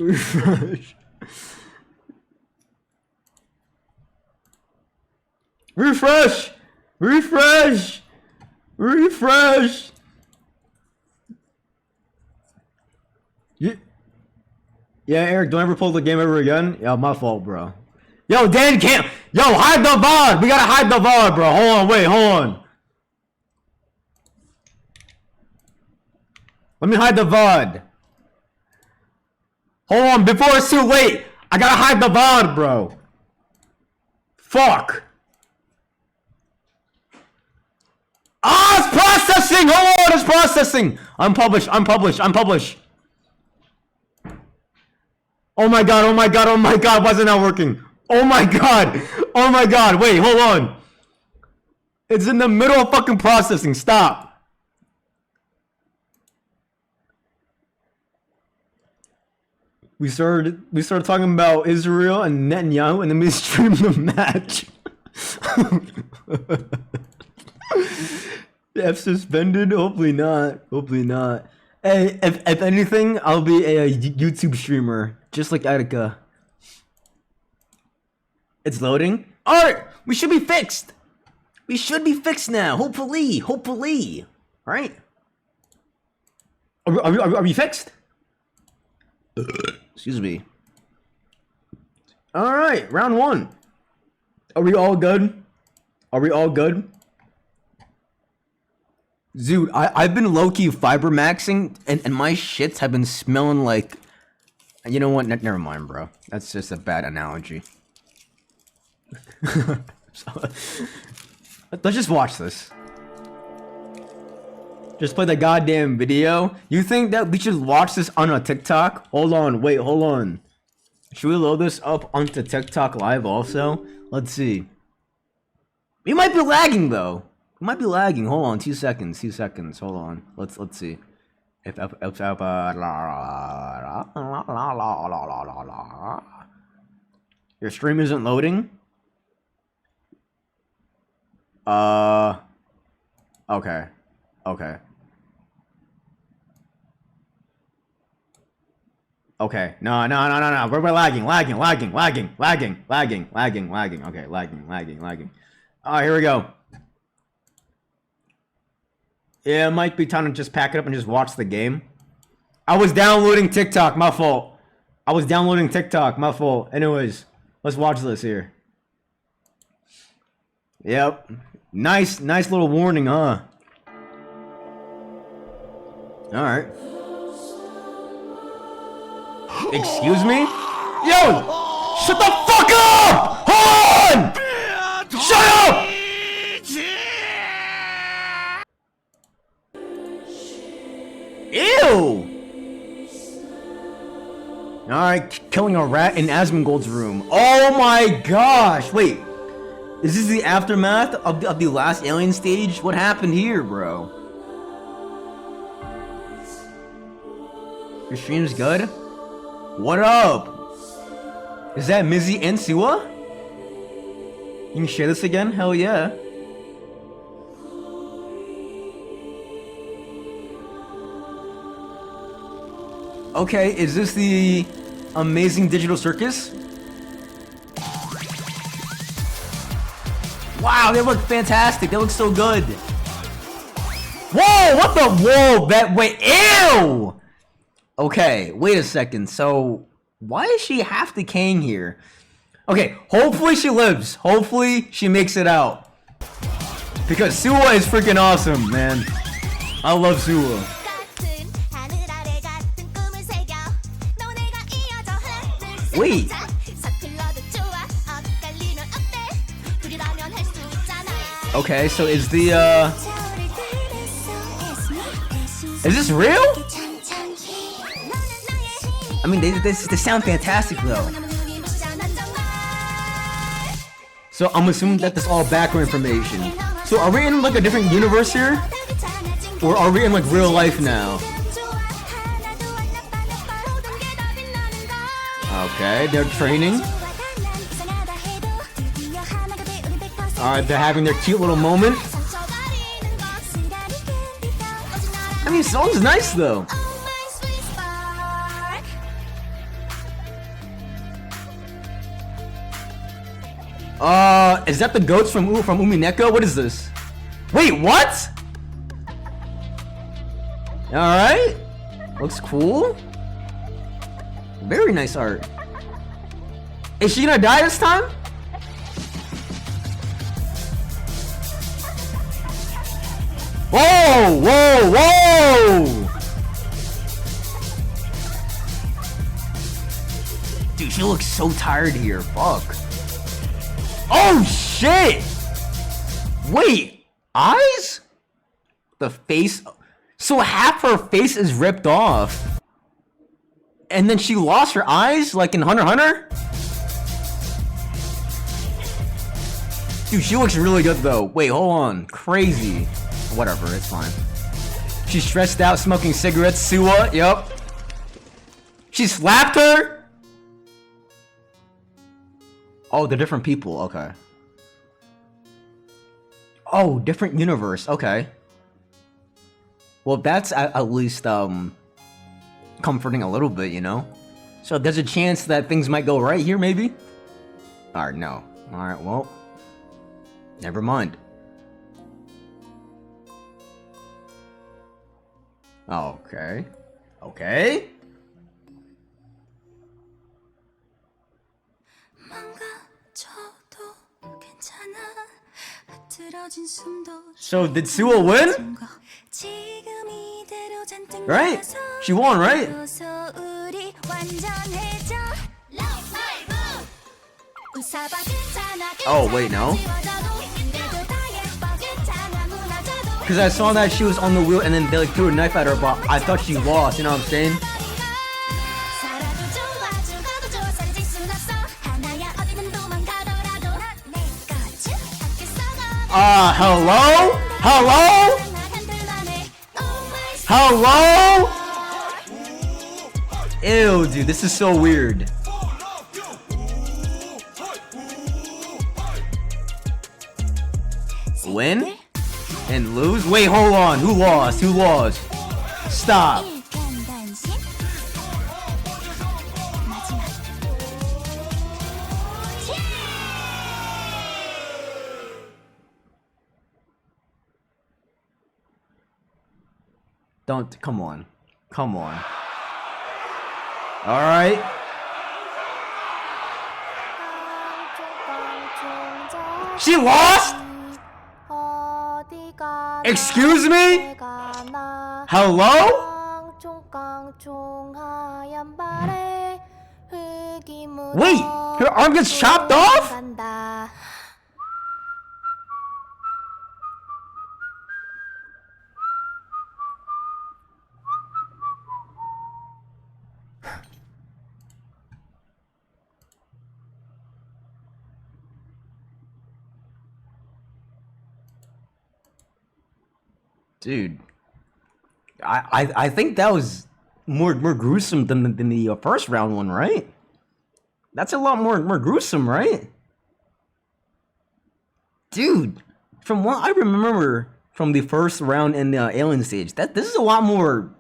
Refresh. Refresh! Refresh! Refresh! Yeah, Eric, don't ever pull the game ever again. Yeah, my fault, bro. Yo, Dan can't. Yo, hide the VOD. We gotta hide the VOD, bro. Hold on, wait, hold on. Let me hide the VOD. Hold on, before it's too late. I gotta hide the VOD, bro. Fuck. Ah, it's processing. Hold on, it's processing. Unpublished. Oh my god, oh my god, oh my god, why is it not working? Oh my god, wait, hold on. It's in the middle of fucking processing, stop. We started talking about Israel and Netanyahu, and then we streamed the match. F suspended? Hopefully not. Hey, if anything, I'll be a YouTube streamer, just like Attica. It's loading. Alright, we should be fixed. We should be fixed now. Hopefully. Alright. Are we fixed? Excuse me. Alright, round one. Are we all good? Dude, I've been low-key fiber maxing, and my shits have been smelling like... You know what? Never mind, bro. That's just a bad analogy. Let's just watch this. Just play the goddamn video. You think that we should watch this on a TikTok? Hold on. Should we load this up onto TikTok live also? Let's see. We might be lagging though. Hold on, 2 seconds. Hold on. Let's see. If your stream isn't loading. Okay. No. We're lagging. Okay, lagging. Alright, here we go. Yeah, it might be time to just pack it up and just watch the game. I was downloading TikTok, my fault. Anyways, let's watch this here. Yep. Nice little warning, huh? Alright. Excuse me? Yo! Shut the fuck up! Hold on! Shut up! Ew! Alright, killing a rat in Asmongold's room. Oh my gosh! Wait, is this the aftermath of the last alien stage? What happened here, bro? Your stream's good? What up? Is that Mizzy and Siwa? You can share this again? Hell yeah. Okay, is this the amazing digital circus? Wow, they look fantastic. They look so good. Whoa, what the? Whoa, ew! Okay, wait a second. So, why does she have to cane here? Okay, hopefully she lives. Hopefully she makes it out. Because Suwa is freaking awesome, man. I love Suwa. Wait. Okay, so is the is this real? I mean, they sound fantastic though. So I'm assuming that that's all background information. So are we in like a different universe here? Or are we in like real life now? Okay, they're training. Alright, they're having their cute little moment. I mean, song's nice though. Is that the goats from Umineko? What is this? Wait, what? Alright. Looks cool. Very nice art. Is she gonna die this time? Whoa, whoa, whoa! Dude, she looks so tired here. Fuck. Oh, shit! Wait, eyes? The face? So half her face is ripped off. And then she lost her eyes, like in Hunter x Hunter? Dude, she looks really good though. Wait, hold on. Crazy. Whatever, it's fine. She's stressed out, smoking cigarettes. Suwa, yup. She slapped her? Oh, they're different people, okay. Oh, different universe, okay. Well, that's at least, comforting a little bit, you know? So there's a chance that things might go right here, maybe? Alright, no. Alright, well. Never mind. Okay. Okay. So did Suwa win? Right? She won, right? Oh, wait, no? Because I saw that she was on the wheel and then they like threw a knife at her, but I thought she lost, you know what I'm saying? Hello? Hello? Hello? Ew, dude, this is so weird. Win? And lose? Wait, hold on. Who lost? Who lost? Stop. Don't, come on. Come on. Alright. She lost? Excuse me? Hello? Wait, her arm gets chopped off? Dude, I think that was more gruesome than the first round one, right? That's a lot more gruesome, right? Dude, from what I remember from the first round in the alien stage, this is a lot more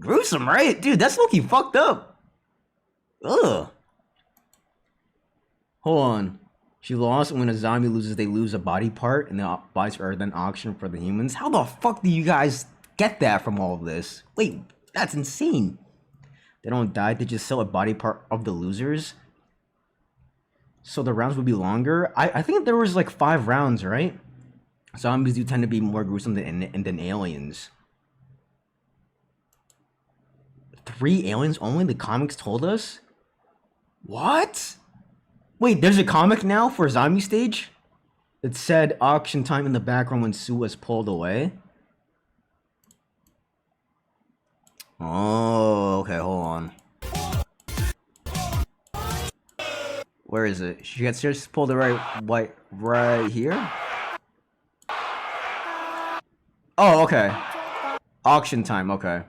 gruesome, right? Dude, that's low-key fucked up. Ugh. Hold on. She lost, and when a zombie loses, they lose a body part, and the bodies are then auctioned for the humans. How the fuck do you guys get that from all of this? Wait, that's insane. They don't die, they just sell a body part of the losers. So the rounds would be longer. I think there was like 5 rounds, right? Zombies do tend to be more gruesome than aliens. 3 aliens only? The comics told us? What? Wait, there's a comic now for zombie stage? It said auction time in the background when Sue was pulled away. Oh, okay, hold on. Where is it? She gets just pulled it right here. Oh, okay. Auction time, okay.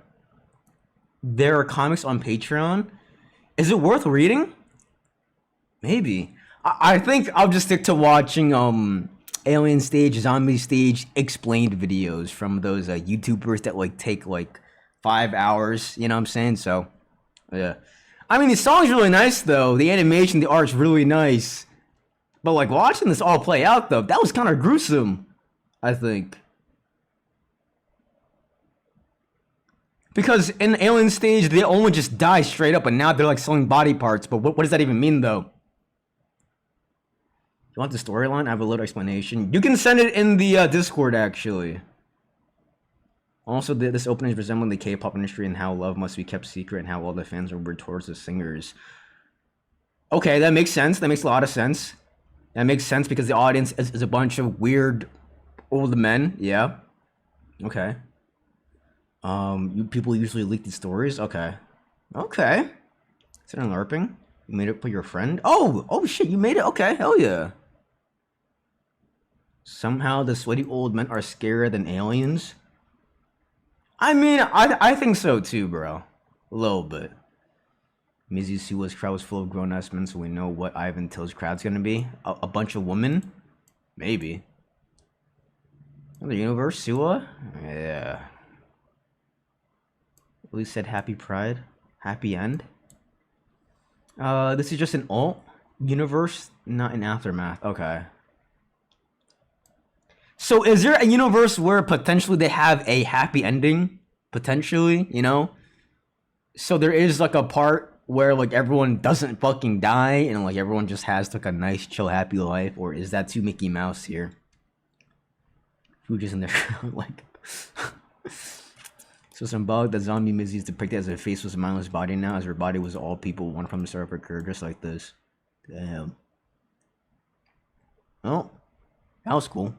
There are comics on Patreon. Is it worth reading? Maybe. I think I'll just stick to watching Alien Stage, Zombie Stage explained videos from those YouTubers that like take like 5 hours, you know what I'm saying? So, yeah. I mean, the song's really nice though. The animation, the art's really nice. But like watching this all play out though, that was kind of gruesome, I think. Because in Alien stage, they only just die straight up, and now they're like selling body parts. But what does that even mean though? You want the storyline? I have a little explanation. You can send it in the Discord actually. Also, this opening is resembling the K-pop industry and how love must be kept secret and how all the fans are weird towards the singers. Okay, that makes sense. That makes a lot of sense. That makes sense because the audience is a bunch of weird old men. Yeah. Okay. People usually leak these stories. Okay. Okay. Is it LARPing? You made it for your friend? Oh shit, you made it? Okay, hell yeah. Somehow the sweaty old men are scarier than aliens. I mean, I think so too, bro. A little bit. Mizzy Suwa's crowd was full of grown-ass men, so we know what Ivan Till's crowd's gonna be. A bunch of women? Maybe. The universe, Suwa? Yeah. At least said happy pride. Happy end. This is just an alt universe, not an aftermath. Okay. So is there a universe where potentially they have a happy ending? Potentially, you know? So there is like a part where like everyone doesn't fucking die and like everyone just has like a nice chill happy life, or is that too Mickey Mouse here? Who just in there like so symbolic that zombie Mizzy is depicted as a faceless, mindless body now, as her body was all people, one from the start of her career, just like this. Damn. Oh, that was cool.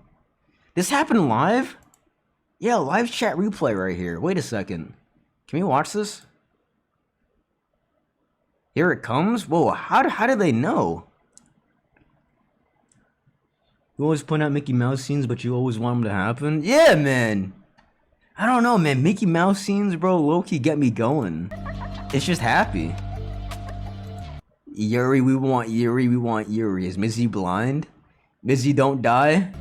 This happened live? Yeah, live chat replay right here. Wait a second. Can we watch this? Here it comes? Whoa, how did they know? You always point out Mickey Mouse scenes, but you always want them to happen? Yeah, man. I don't know, man. Mickey Mouse scenes, bro, low-key get me going. It's just happy. Yuri, we want Yuri, we want Yuri. Is Mizzy blind? Mizzy don't die?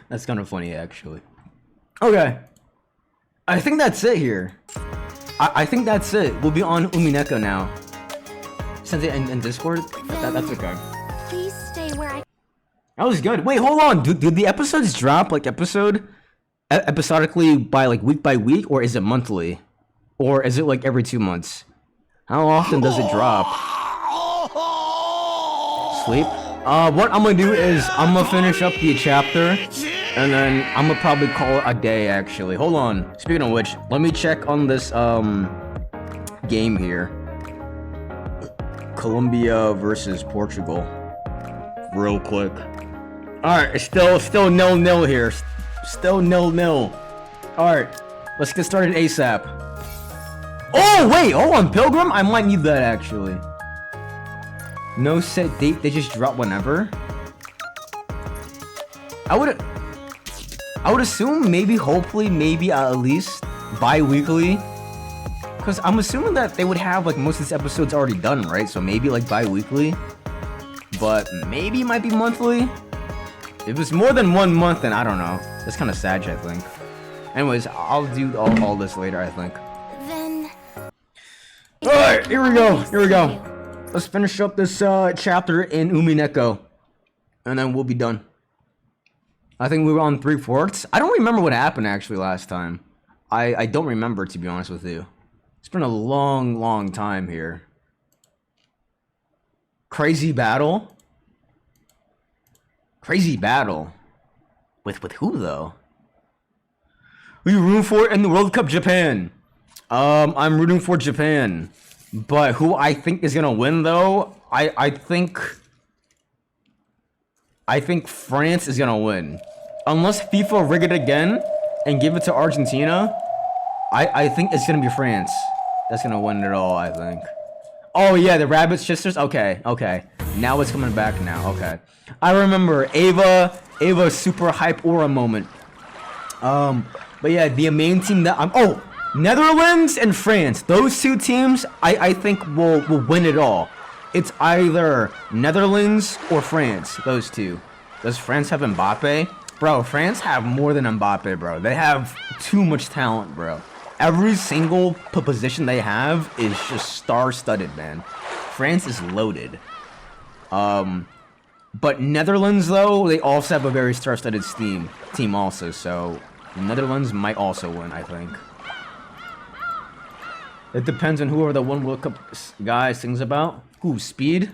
That's kind of funny, actually. Okay. I think that's it here. I think that's it. We'll be on Umineko now. Send it in Discord? That's okay. Please stay where I... That was good. Wait, hold on. Do the episodes drop like episodically by like week by week, or is it monthly? Or is it like every 2 months? How often does it drop? Sleep? What I'm gonna do is I'm gonna finish up the chapter and then I'm gonna probably call it a day actually. Hold on. Speaking of which, let me check on this game here. Colombia versus Portugal. Real quick. Alright, it's still 0-0 here. Still 0-0. Alright, let's get started ASAP. Oh wait, hold on, Pilgrim? I might need that actually. No set date, they just drop whenever. I would assume maybe, hopefully, maybe at least bi-weekly. Because I'm assuming that they would have like most of these episodes already done, right? So maybe like bi-weekly. But maybe it might be monthly. If it's more than 1 month, then I don't know. That's kind of sad, I think. Anyways, I'll do all this later, I think. Then... Alright, here we go. Let's finish up this chapter in Umineko. And then we'll be done. I think we were on 3/4. I don't remember what happened actually last time. I don't remember, to be honest with you. It's been a long time here. Crazy battle? Crazy battle? With who though? Who you rooting for in the World Cup? Japan. I'm rooting for Japan. But who I think is gonna win though, I think France is gonna win. Unless FIFA rig it again and give it to Argentina, I think it's gonna be France that's gonna win it all, I think. Oh yeah, the Rabbit Sisters? Okay. Now it's coming back now, okay. I remember Ava super hype aura moment. But yeah, the main team that Netherlands and France. Those two teams, I think will win it all. It's either Netherlands or France. Those two. Does France have Mbappe? Bro, France have more than Mbappe, bro. They have too much talent, bro. Every single position they have is just star-studded, man. France is loaded. But Netherlands, though, they also have a very star-studded team also, so Netherlands might also win, I think. It depends on whoever the one World Cup guy sings about. Ooh, speed.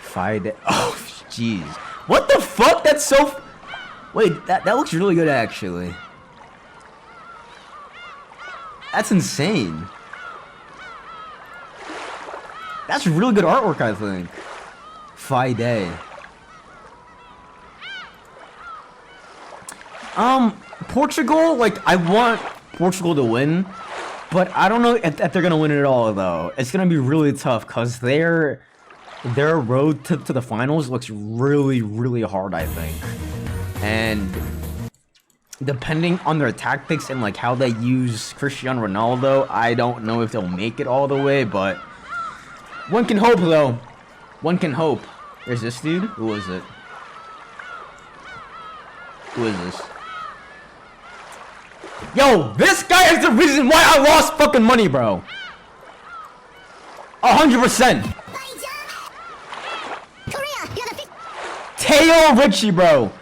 Fight. Oh, jeez. What the fuck? That's so... Wait, that looks really good, actually. That's insane. That's really good artwork, I think. Fide. Portugal, like, I want Portugal to win, but I don't know if they're gonna win it all, though. It's gonna be really tough, because their road to the finals looks really, really hard, I think. And depending on their tactics and, like, how they use Cristiano Ronaldo, I don't know if they'll make it all the way, but one can hope, though. One can hope. There's this dude? Who is it? Who is this? Yo, this guy is the reason why I lost fucking money, bro. 100%. Teo Richie, bro.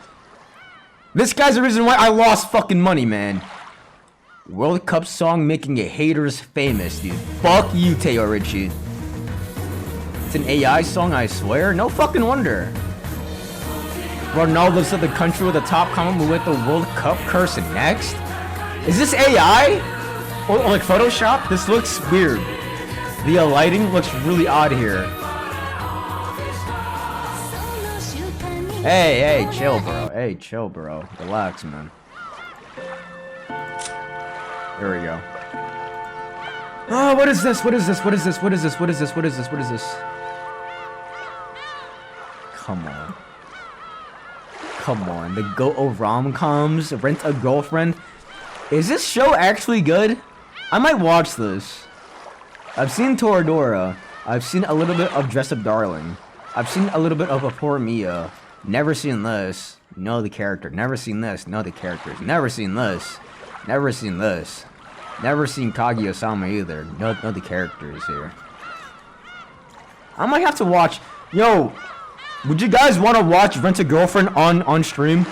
This guy's the reason why I lost fucking money, man. World Cup song making it haters famous, dude. Fuck you, Teo Richie. It's an AI song, I swear. No fucking wonder. Ronaldo said the country with the top comment will win the World Cup cursing next. Is this AI? Or like Photoshop? This looks weird. The lighting looks really odd here. Hey, chill, bro. Hey, chill, bro. Relax, man. There we go. Oh, what is this? What is this? What is this? What is this? What is this? What is this? What is this? Come on. Come on. The Go rom-coms. Rent a Girlfriend. Is this show actually good? I might watch this. I've seen Toradora. I've seen a little bit of Dress Up Darling. I've seen a little bit of A Poor Mia. Never seen this. Know the character. Never seen this. Know the characters. Never seen this. Never seen this. Never seen Kaguya-sama either. Know the characters here. I might have to watch. Yo, would you guys want to watch Rent a Girlfriend on stream?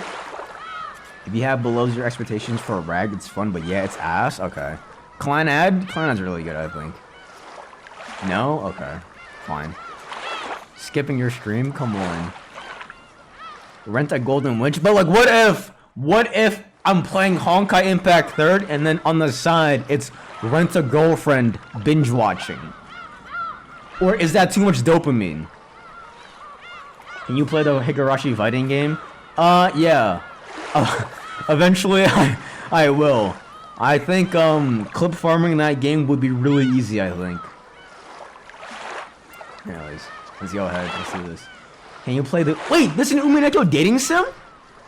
If you have below your expectations for a rag, it's fun, but yeah, it's ass. Okay. Clannad's really good, I think. No? Okay. Fine. Skipping your stream? Come on. Rent a Golden Witch? But like, what if I'm playing Honkai Impact 3rd, and then on the side, it's Rent a Girlfriend binge watching? Or is that too much dopamine? Can you play the Higurashi fighting game? Yeah. Eventually, I will. I think, clip farming in that game would be really easy, I think. Anyways, let's go ahead. Let's do this. Can you play the... Wait, this is an Umineko dating sim?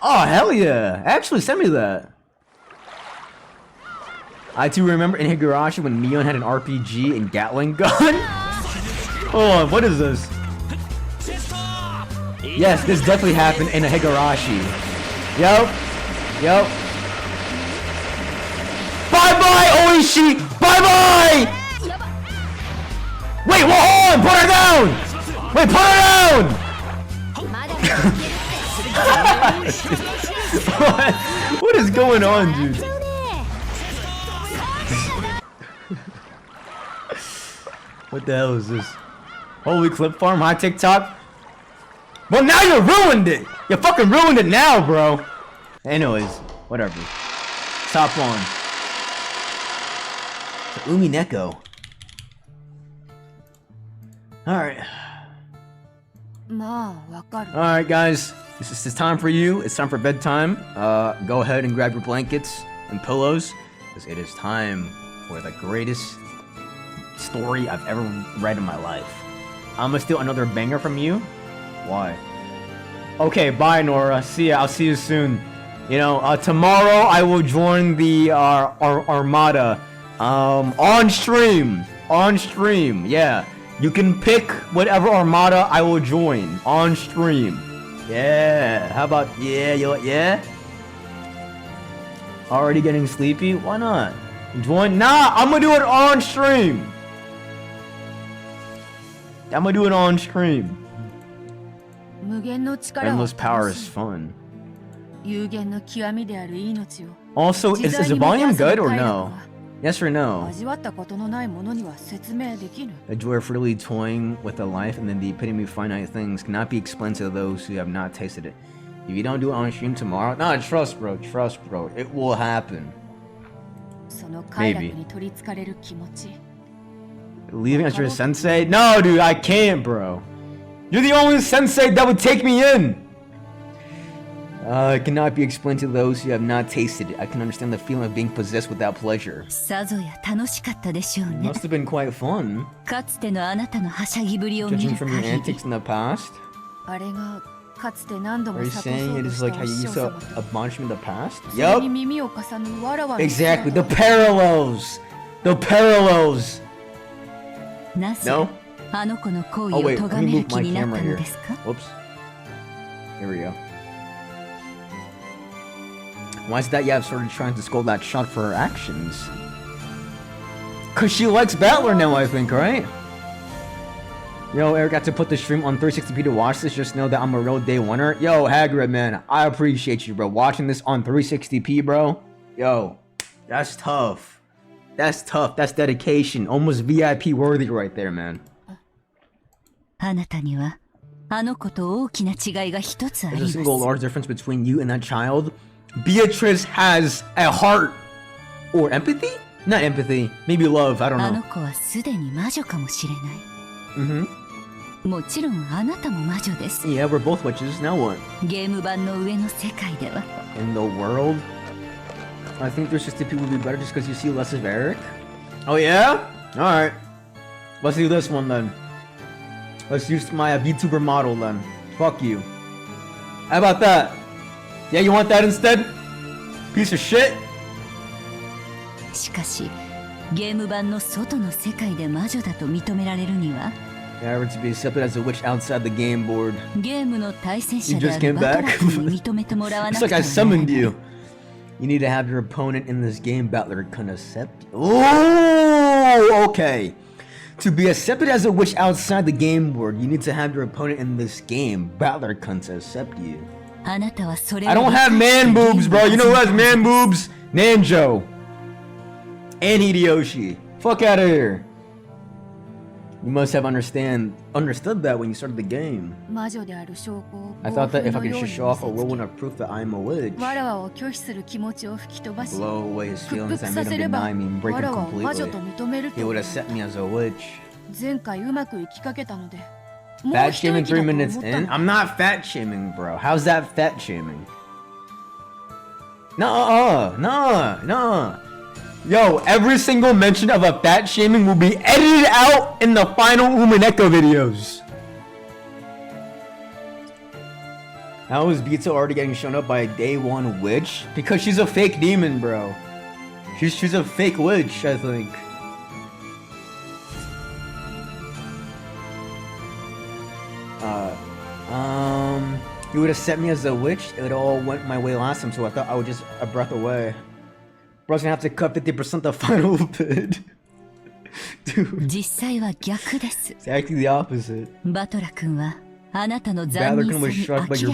Oh, hell yeah. Actually, send me that. I too remember in Higurashi when Mion had an RPG and Gatling gun. Hold on, what is this? Yes, this definitely happened in a Higurashi. Yup. Bye-bye, Oishi! Bye-bye! Wait, hold on! Put her down! Wait, put her down! What is going on, dude? What the hell is this? Holy clip farm, high TikTok. Well, now you ruined it. You fucking ruined it now, bro. Anyways, whatever. Top on. Umineko. Alright. Alright, guys. This is time for you. It's time for bedtime. Go ahead and grab your blankets and pillows, because it is time for the greatest story I've ever read in my life. I'm gonna steal another banger from you. Why? Okay, bye, Nora. See ya. I'll see you soon. You know, tomorrow I will join the Armada. On stream. On stream. Yeah. You can pick whatever Armada I will join on stream. Yeah. How about yeah? Yeah. Already getting sleepy? Why not? Join? Nah, I'm gonna do it on stream. I'm gonna do it on stream. 無限の力は Endless power 楽 is しい fun. 有限の極みである命を Also, 自 is 在 the にもて volume あそぶ good or 快楽 no? は Yes or no? 味わったことのないものには説明できぬ A joy of freely toying with a life and then the epitome of finite things cannot be explained to those who have not tasted it. If you don't do it on stream tomorrow, nah, trust bro, it will happen. その快楽に取りつかれる気持ち Leaving as your sensei? No, dude, I can't, bro. You're the only sensei that would take me in. It cannot be explained to those who have not tasted it. I can understand the feeling of being possessed without pleasure. さぞや楽しかったでしょう It ね must have been quite fun, かつてのあなたのはしゃぎぶりを見 judging る from your 限り antics in the past. あれがかつて何度 Are も you 諭そ saying う it と is した like how お you 師 used 匠 to 様と admonish me in the past? それ Yup. に耳を重ねるわらわの Exactly. 姿 The parallels. The parallels. なぜ No? あの子の行為 Oh を wait, 咎 let me める move 気 my になっ camera たの here. ですか Whoops. Here we go. Why is that Yav started trying to scold that shot for her actions? Cause she likes Battler now, I think, right? Yo, Eric got to put the stream on 360p to watch this. Just know that I'm a real day winner. Yo, Hagrid, man, I appreciate you, bro. Watching this on 360p, bro. Yo, that's tough. That's tough. That's dedication. Almost VIP worthy right there, man. あなたにはあの子と大きな違いが一つあ There's り a ます single large difference between you and that child. Beatrice has a heart. Or empathy? Not empathy. Maybe love. I don't あの know. 子はすでに魔女かもしれない Mm-hmm. もちろんあなたも魔女です Yeah, we're both witches. Now what? ゲーム版の上の世界では In the world? I think 360p would be better just because you see less of Eric. Oh yeah? Alright. Let's do this one then. Let's use my VTuber model then. Fuck you. How about that? Yeah, you want that instead? Piece of shit? しかしゲーム版の外の世界で魔女だと認められるには Yeah, to be accepted as a witch outside the game board. ゲームの対戦 You 者で just あ came るバト back? ラー君に認めてもらわな It's く like て I はならな summoned い you. You need to have your opponent in this game battler can accept you. Oh, okay. To be accepted as a witch outside the game board, you need to have your opponent in this game battler can accept you. あなたはそれを I don't have man boobs, bro. You know who has man boobs? Nanjo. And Hideyoshi. Fuck out of here. You must have understood that when you started the game. 魔女である証拠を I thought that if I 暴風 could のように show off a 見せつけ whirlwind of proof that I'm a witch, わらわを拒否する気持ちを吹き飛ばし blow away his 屈 feelings 服 that さ made せ him れば deny me and break わら him わを魔女 completely. と認める He と would accept me as a witch. 前回うまくいきかけたのでもう Fat 一 shaming 息だ 3 と minutes 思った in? の I'm not fat shaming, bro. How's that fat shaming? Nuh-uh. Yo, every single mention of a fat shaming will be edited out in the final Umaneko videos. How is Bito already getting shown up by a day one witch? Because she's a fake demon, bro. She's a fake witch, I think. You would have set me as a witch. It all went my way last time, so I thought I would just a breath away. Bro's gonna have to cut 50% the final bid. Dude, 実際は逆です it's actually the opposite. バトラ君はあなたの残忍さに呆れ果ててい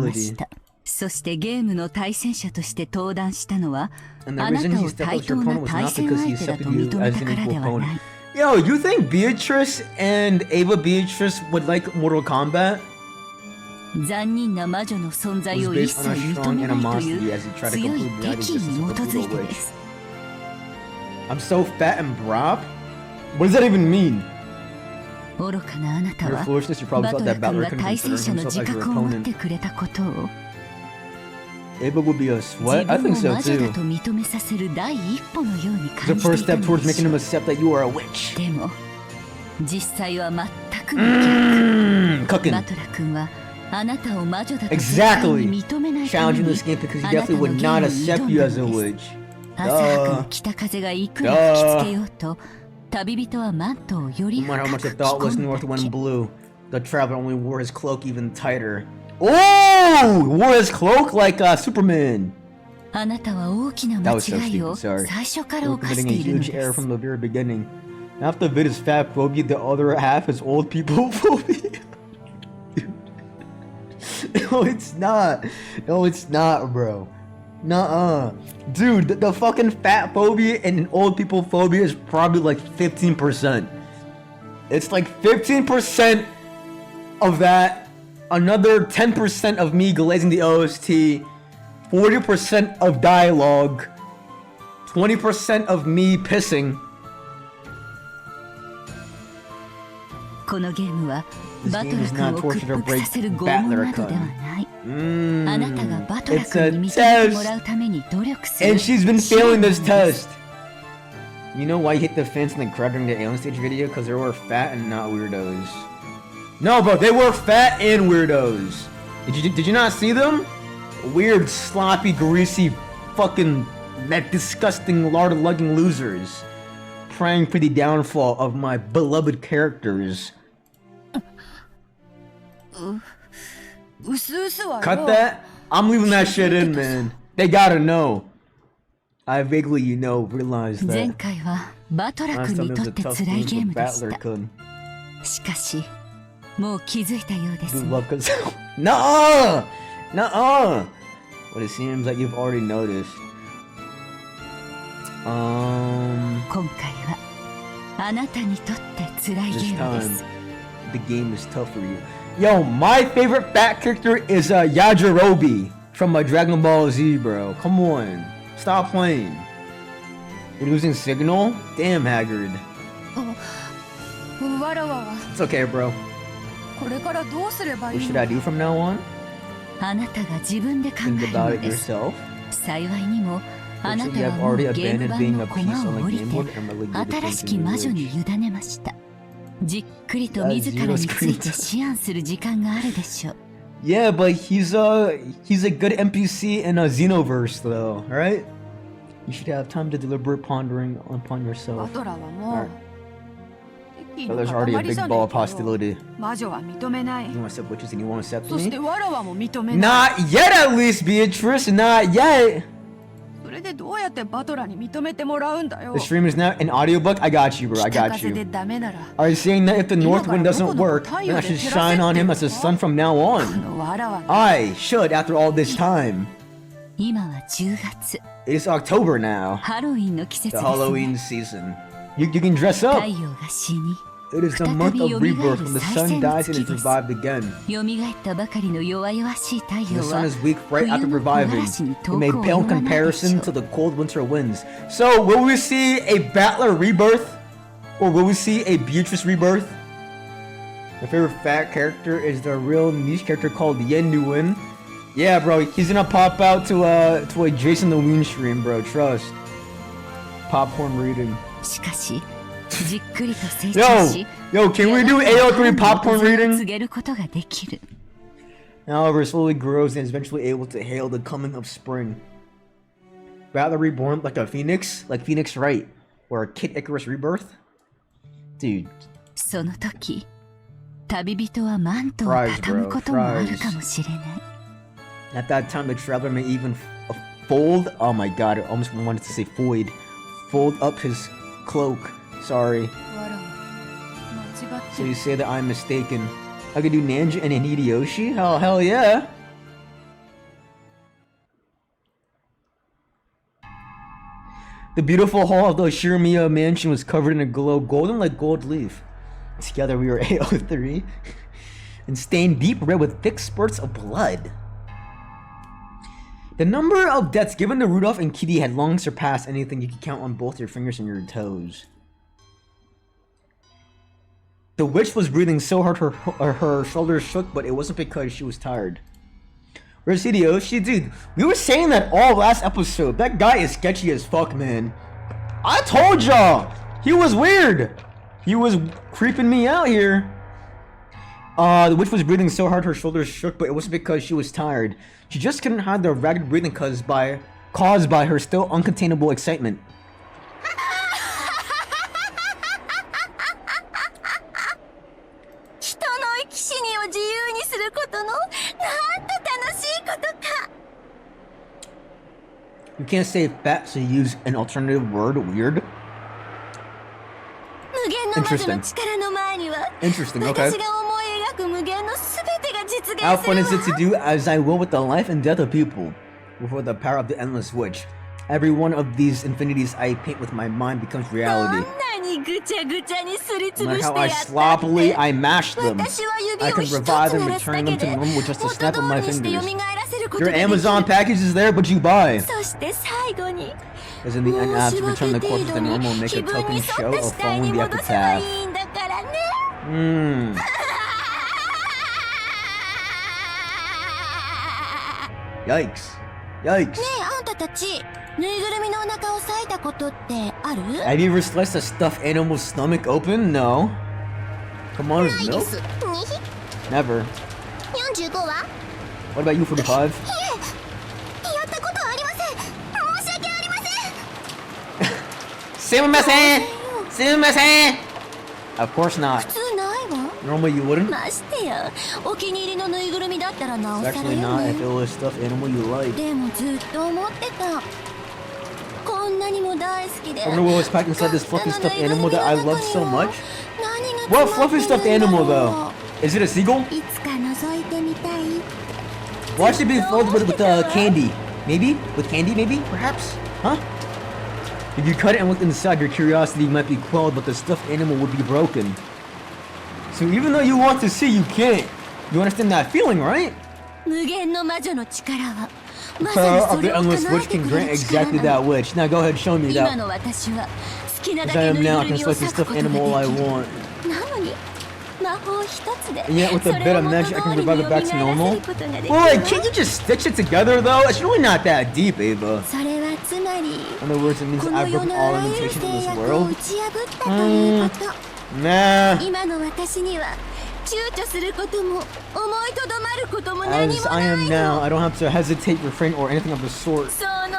ましたそしてゲームの対戦者として登壇したのは And あ the な reason た he を stepped 対 up to your 等な opponent was 対 not 戦 because 相 he 手だと accepted you 認め as た an から equal ではない opponent. Yo, you think Beatrice and Ava Beatrice would like Mortal Kombat? 残忍な魔女の存 It 在 was を一 based 切 on a 認 strong めないと animosity いう as he tried to 強い conclude the 敵意 existence に of 基 the づい brutal てで witch. す I'm so fat and brop? What does that even mean? 愚かなあなた Your は foolishness, you probably バ thought トラ that 君 Battler が couldn't 対戦 consider 者の himself 自 as your 覚を持っ opponent. てくれたことを Ava would be a 自 what? I 分 think を so 魔女だ too. と認めさせる第一歩のように It's 感 the じ first ていた step の towards でし making ょ him う accept that you are a witch. でも実際は全くの逆 Cooking. バトラ君はあなたを魔女だと Exactly. 絶対に認めないため Challenging に this game because he あなた definitely の would ゲー not ムに accept 挑ん you だ as a の witch. です浅はかに北風がいくら吹きつけようと旅人はマントをより No matter how 深 much く the 着 thoughtless 込ん north だ wind だけ blew, the traveler only wore his cloak even tighter. Oh! Wore his cloak like Superman. あなたは大きな That 間 was so 違い stupid, を sorry. 最初から We're 犯し committing て a いるの huge で error す。 from the very beginning. Half the vid is fat phobia, the other half is old people phobia. No, it's not. No, it's not, bro. Nuh-uh. Dude, the fucking fat phobia and old people phobia is probably like 15%. It's like 15% of that, another 10% of me glazing the OST, 40% of dialogue, 20% of me pissing. このゲームは This バト game ラ is 君 not を torture 屈 to 服 break させる拷問 Battler などでは Kun. ない。あなたがバトラ It's 君 a に認めても test. らうために努力する。 And she's been failing this test. You know why you hit the fence in the crowd during the alien stage video? Because they were fat and not weirdos. No, bro, they were fat and weirdos. Did you not see them? Weird, sloppy, greasy, fucking that disgusting lard-lugging losers. Praying for the downfall of my beloved characters. うすうすはよ Cut that? I'm leaving that shit in, man. They gotta know. I vaguely, realize 前 that. 回はバトラ Last 君 time に it と was っ a て tough 辛い game ゲー for ムでし Battler た。 Kun. しかし、もう気づいたようです Dude, ね。 love Kun. Nuh-uh! Nuh-uh! But it seems like you've already noticed. 今回はあなたにとって辛いゲ This ームで time, す。 the game is tough for you. Yo, my favorite fat character is Yajirobe from Dragon Ball Z, bro. Come on. Stop playing. You're losing signal? Damn, Haggard. わらわは It's okay, bro. これからどうすればい What い should の I do from now on? あなたが自分で考 Think える about の it です。 yourself. 幸いにもあな Looks た like you は have もう already ゲーム abandoned 版 being の a 駒 piece を on 降 the り game て board and relegated 新し into き the 魔女 village. に委ねました。じっくりと That's 自らについ zero て screen 思案する時間があるでしょう。 Yeah, but he's a good NPC in a Xenoverse, though. All right. You should have time to deliberate pondering upon バ yourself. トラはも Alright. う敵 So の there's already a 塊 big じゃ ball ね of えかよ hostility. 魔女は認めない You want to accept witches and you won't accept そし me? てわらわも認めない Not yet, at least, Beatrice. Not yet. それでどうやってバトラに認めてもらうんだよ The stream is now an audiobook. I got you, bro. I 北 got 風で you. ダメなら Are you saying that if the north wind doesn't 今からどこの work, 太 then 陽 I で should 照らせ shine on って him の as a か sun from now こ on? のわらわが I should after all this time. 今は10月、 It is October now. ハロウィンの季節 The です Halloween ね。 season. You can dress up. 太陽が死に、 It is the month of rebirth when the sun dies and is revived again. 蘇ったばかりの弱々しい太 The 陽 sun は is weak right after 冬の木 reviving. 枯らしに It 遠く may を pale 及 in ばないでし comparison ょ to う。 the cold winter winds. So, will we see a Battler rebirth? Or will we see a Beatrice rebirth? My favorite fat character is the real niche character called Yen Nguyen. Yeah, bro, he's gonna pop out to a Jason the Ween stream, bro. Trust. Popcorn reading. しかし、じっくりと成長し、 Yo, can we do AO3 popcorn 告 reading? げることができる。 However, it slowly grows and is eventually able to hail the coming of spring. Battler reborn like a phoenix? Like Phoenix Wright. Or a Kid Icarus rebirth? Dude, その時、旅人はマントを畳むこともあるかもしれない。 at that time the traveler may even fold. Oh my god, I almost wanted to say fold. Fold up his cloak. Sorry. わらわ間違っ So て you say that I'm mistaken. I could do Nanja and an Hideyoshi? Hell yeah. The beautiful hall of the Shiramiya mansion was covered in a glow golden like gold leaf. Together we were AO3 and stained deep red with thick spurts of blood. The number of deaths given to Rudolph and Kitty had long surpassed anything you could count on both your fingers and your toes. The witch was breathing so hard her shoulders shook, but it wasn't because she was tired. Where's Hideyoshi? Dude, we were saying that all last episode. That guy is sketchy as fuck, man. I told y'all! He was weird! He was creeping me out here. The witch was breathing so hard her shoulders shook, but it wasn't because she was tired. She just couldn't hide the ragged breathing caused by her still uncontainable excitement. 人の生き死にを自由にすることのなんと楽しいことか。You can't say fat, so you use an alternative word. Weird. 無限の魔女の Interesting. 力の前には Interesting, okay. 私が思い描く無限のすべてが実現 How する fun わ is it to do as I will with the life and death of people? Before the power of the endless witch. Every one of these infinities I paint with my mind becomes どん reality. なにぐちゃぐちゃにすりつ No ぶ matter し how て I やったって sloppily I mash them, 私は指 I を can 一つ revive them 鳴 and らす turn だ them け to で normal with just a 元 snap 通 of my りにして蘇 fingers. らせること Your ができる Amazon package is there, but you buy. そして最後に As in the end, I have to 申し return 訳 the 程 corpse to 度 the に normal and make 気 a 分に token 沿 show った of 死体 following に the 戻せばい epitaph. いんだからね Yikes. Yikes. ねえあんたたちぬいぐるみのお腹を裂いたことってある Have you ever sliced a stuffed animal's stomach open? No. Come on, ないで no. す。にひ Never. 45は What about you, 45? やったことありません。申し訳ありません。 Sumimasen! Of course not. 普通ないわ Normally you wouldn't. ましてやお気に入りのぬいぐるみだったらなお It's さら actually よ not ね if it was stuffed animal you like. でもずっと思ってたこんなにも大好きで I wonder what was packed inside this fluffy stuffed animal that I love so much. 何 What が fluffy 詰 stuffed まってるんだ animal ろ though? Is it a seagull? ういつか覗いてみたい Why should it be filled with candy? Maybe? With candy, maybe? Perhaps? Huh? If you cut it and look inside, your curiosity might be quelled, but the stuffed animal would be broken. So even though you want to see, you can't. You understand that feeling, right? 無限の魔女の力は The まさ power に of そ the れを endless 叶え witch て can くれ grant る力 exactly な that の witch. Now go ahead, show me 今 that. の私は好きなだ As I けぬ am いぐ now, る I can みを slice the 裂くこ stuffed とがで animal all I きる want. なのに魔法一つで And yet with a そ bit れを of 元 magic, 通 I can りに revive 蘇 it ら back せ to る normal. ことができる Well, like, わ can't you just stitch it together though? It's really not that deep, Ava. それはつまり In other words, it means こ I've の世 broken の all あらゆる limitations 制 of this 約を world. 打ち破ったということ Nah. 今の私には躊躇することも思いとどまることも何 As も I ない am の now, I don't have to hesitate, refrain, or anything of the sort. その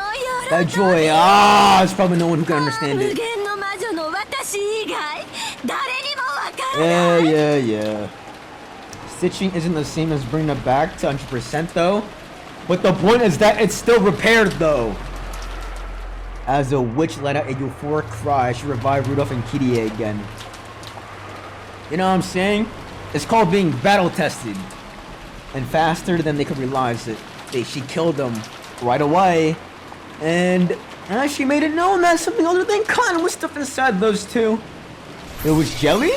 That 喜び joy, there's probably no one who can understand 無 it. 限の魔女の私以外誰にもわからない Yeah. Stitching isn't the same as bringing it back to 100% though. But the point is that it's still repaired though. As the witch let out a euphoric cry, she revived Rudolph and Kirie again. You know what I'm saying? It's called being battle tested. And faster than they could realize it. She killed them right away. And she made it known that something other than cotton was stuffed inside those two. It was jelly?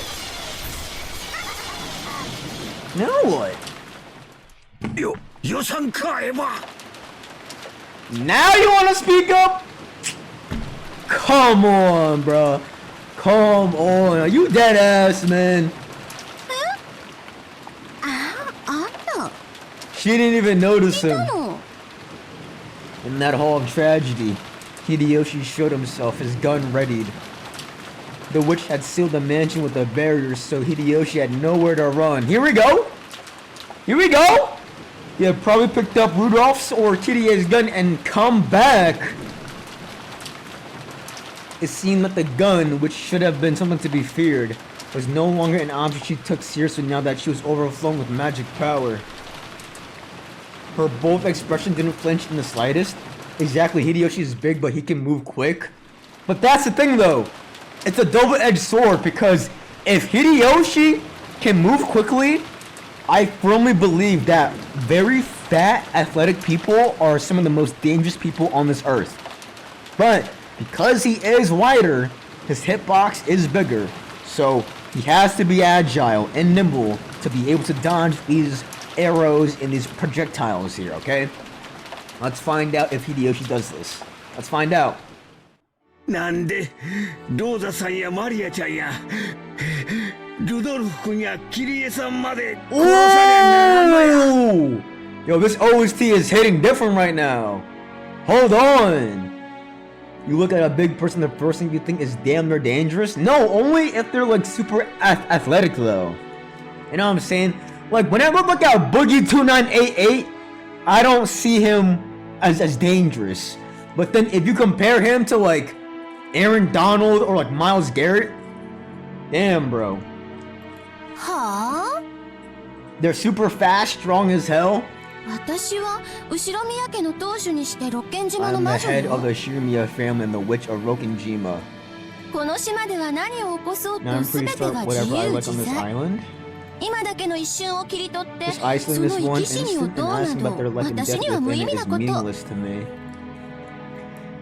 Now what? Now you wanna speak up? Come on, bro. Come on. Are you dead ass, man? あんた She didn't even notice い him. たの In that hall of tragedy, Hideyoshi showed himself, his gun readied. The witch had sealed the mansion with a barrier, so Hideyoshi had nowhere to run. Here we go! Here we go! He had probably picked up Rudolph's or Kirie's gun and come back. It seemed that the gun, which should have been something to be feared, was no longer an object she took seriously now that she was overflowing with magic power. Her bold expression didn't flinch in the slightest. Exactly, Hideyoshi is big, but he can move quick. But that's the thing though. It's a double-edged sword because if Hideyoshi can move quickly, I firmly believe that very fat, athletic people are some of the most dangerous people on this earth. But because he is wider, his hitbox is bigger. So he has to be agile and nimble to be able to dodge these arrows and these projectiles here, okay? Let's find out if Hideyoshi does this. Let's find out. なんでローザさんやマリアちゃんやルドルフ君やキリエさんまで殺されんならんのや Ooh! Yo, this OST is hitting different right now. Hold on. You look at a big person, the first thing you think is damn near dangerous? No, only if they're like super athletic though. You know what I'm saying? Like when I look at Boogie 2988, I don't see him as dangerous. But then if you compare him to like Aaron Donald or like Myles Garrett, damn bro. はあ They're super fast, strong as hell. 私は後ろ宮家の当主にして六軒島の I'm the 魔女 head of よ。 the Shirimiya family and the witch of Rokenjima. この島では何を起こそう Now と I'm 全 free to て start が自 whatever I 由 like on 自 this 在。 island. 今だけの一瞬を切り取って Just そ isolating の this 生 one き死にを instant どう and な asking ど about their life and 私 death には無 within 意 it 味 is なこと。 meaningless to me.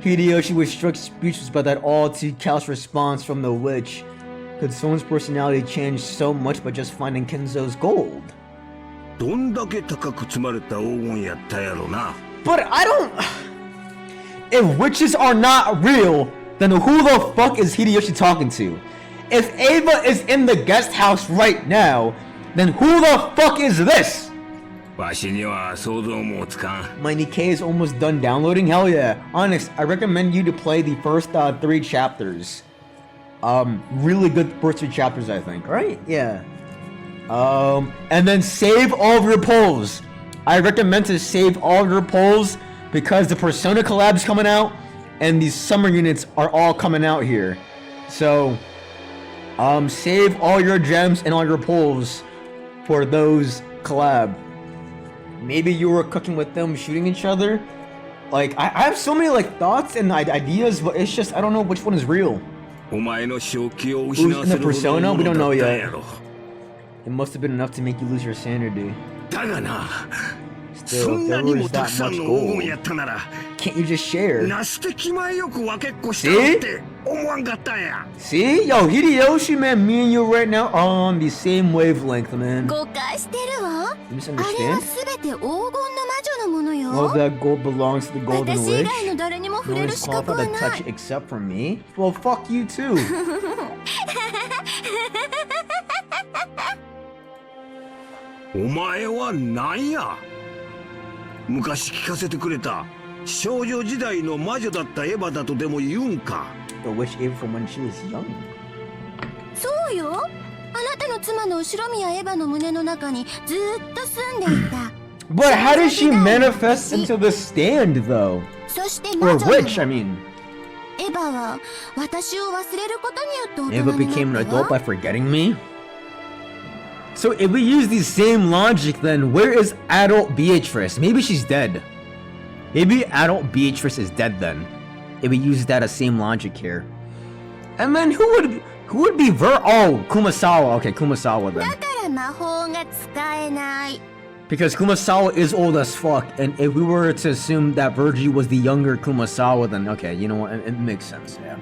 Hideyoshi was struck speechless by that all too callous response from the witch. Could someone's personality change so much by just finding Kenzo's gold? どんだけ高く積まれた黄金やったやろな。 But I don't... If witches are not real, then who the fuck is Hideyoshi talking to? If Ava is in the guest house right now, then who the fuck is this? わしには想像もつかん。 My Nikkei is almost done downloading? Hell yeah. Honest, I recommend you to play the first 3 chapters. Really good first 3 chapters, I think, right? Yeah. And then save all of your polls. I recommend to save all of your polls because the Persona collab's coming out and these summer units are all coming out here. So, save all your gems and all your polls for those collab. Maybe you were cooking with them, shooting each other. Like, I have so many like thoughts and ideas, but it's just I don't know which one is real. お前の正気を失わ Who's せ in る the ほどの persona? も We の don't だ know ったん yet. やろ。 It must have been enough to make you lose your sanity. だがな、 Still, そ if んな there に was もた that くさん much の黄金 gold, やったなら、 can't you just share? なして気前よく分けっこしたって思わんかったんや。 See? Yo, Hideyoshi, man, me and you right now are on the same wavelength, man. 誤解してるわ。 You あれは misunderstand? すべて黄金の魔女のもの Well, よ。 that gold belongs to the Golden 私以 Witch. 外の誰にも No 触れ one る is 資格は qualified to な touch い it。except for me. Well, fuck you too. お前は何や。昔聞かせてくれた少女時代の魔女だったエヴァだとでも言うんか。 The witch Ava from when she was young. そうよ。あなたの妻の後宮エヴァの胸の中にずーっと住んでいた。 But how did she manifest into the stand, though? そして Or 魔女 witch, I の mean. エヴァは私を忘れることによって Ava 大人 became に an なった adult わ。 by forgetting me? So if we use the same logic, then where is adult Beatrice? Maybe she's dead. Maybe adult Beatrice is dead then. If we use that as same logic here. And then who would be Oh, Kumasawa. Okay, Kumasawa then. だから魔法が使えない。 Because Kumasawa is old as fuck, and if we were to assume that Virgie was the younger Kumasawa, then okay, you know what, it makes sense, yeah.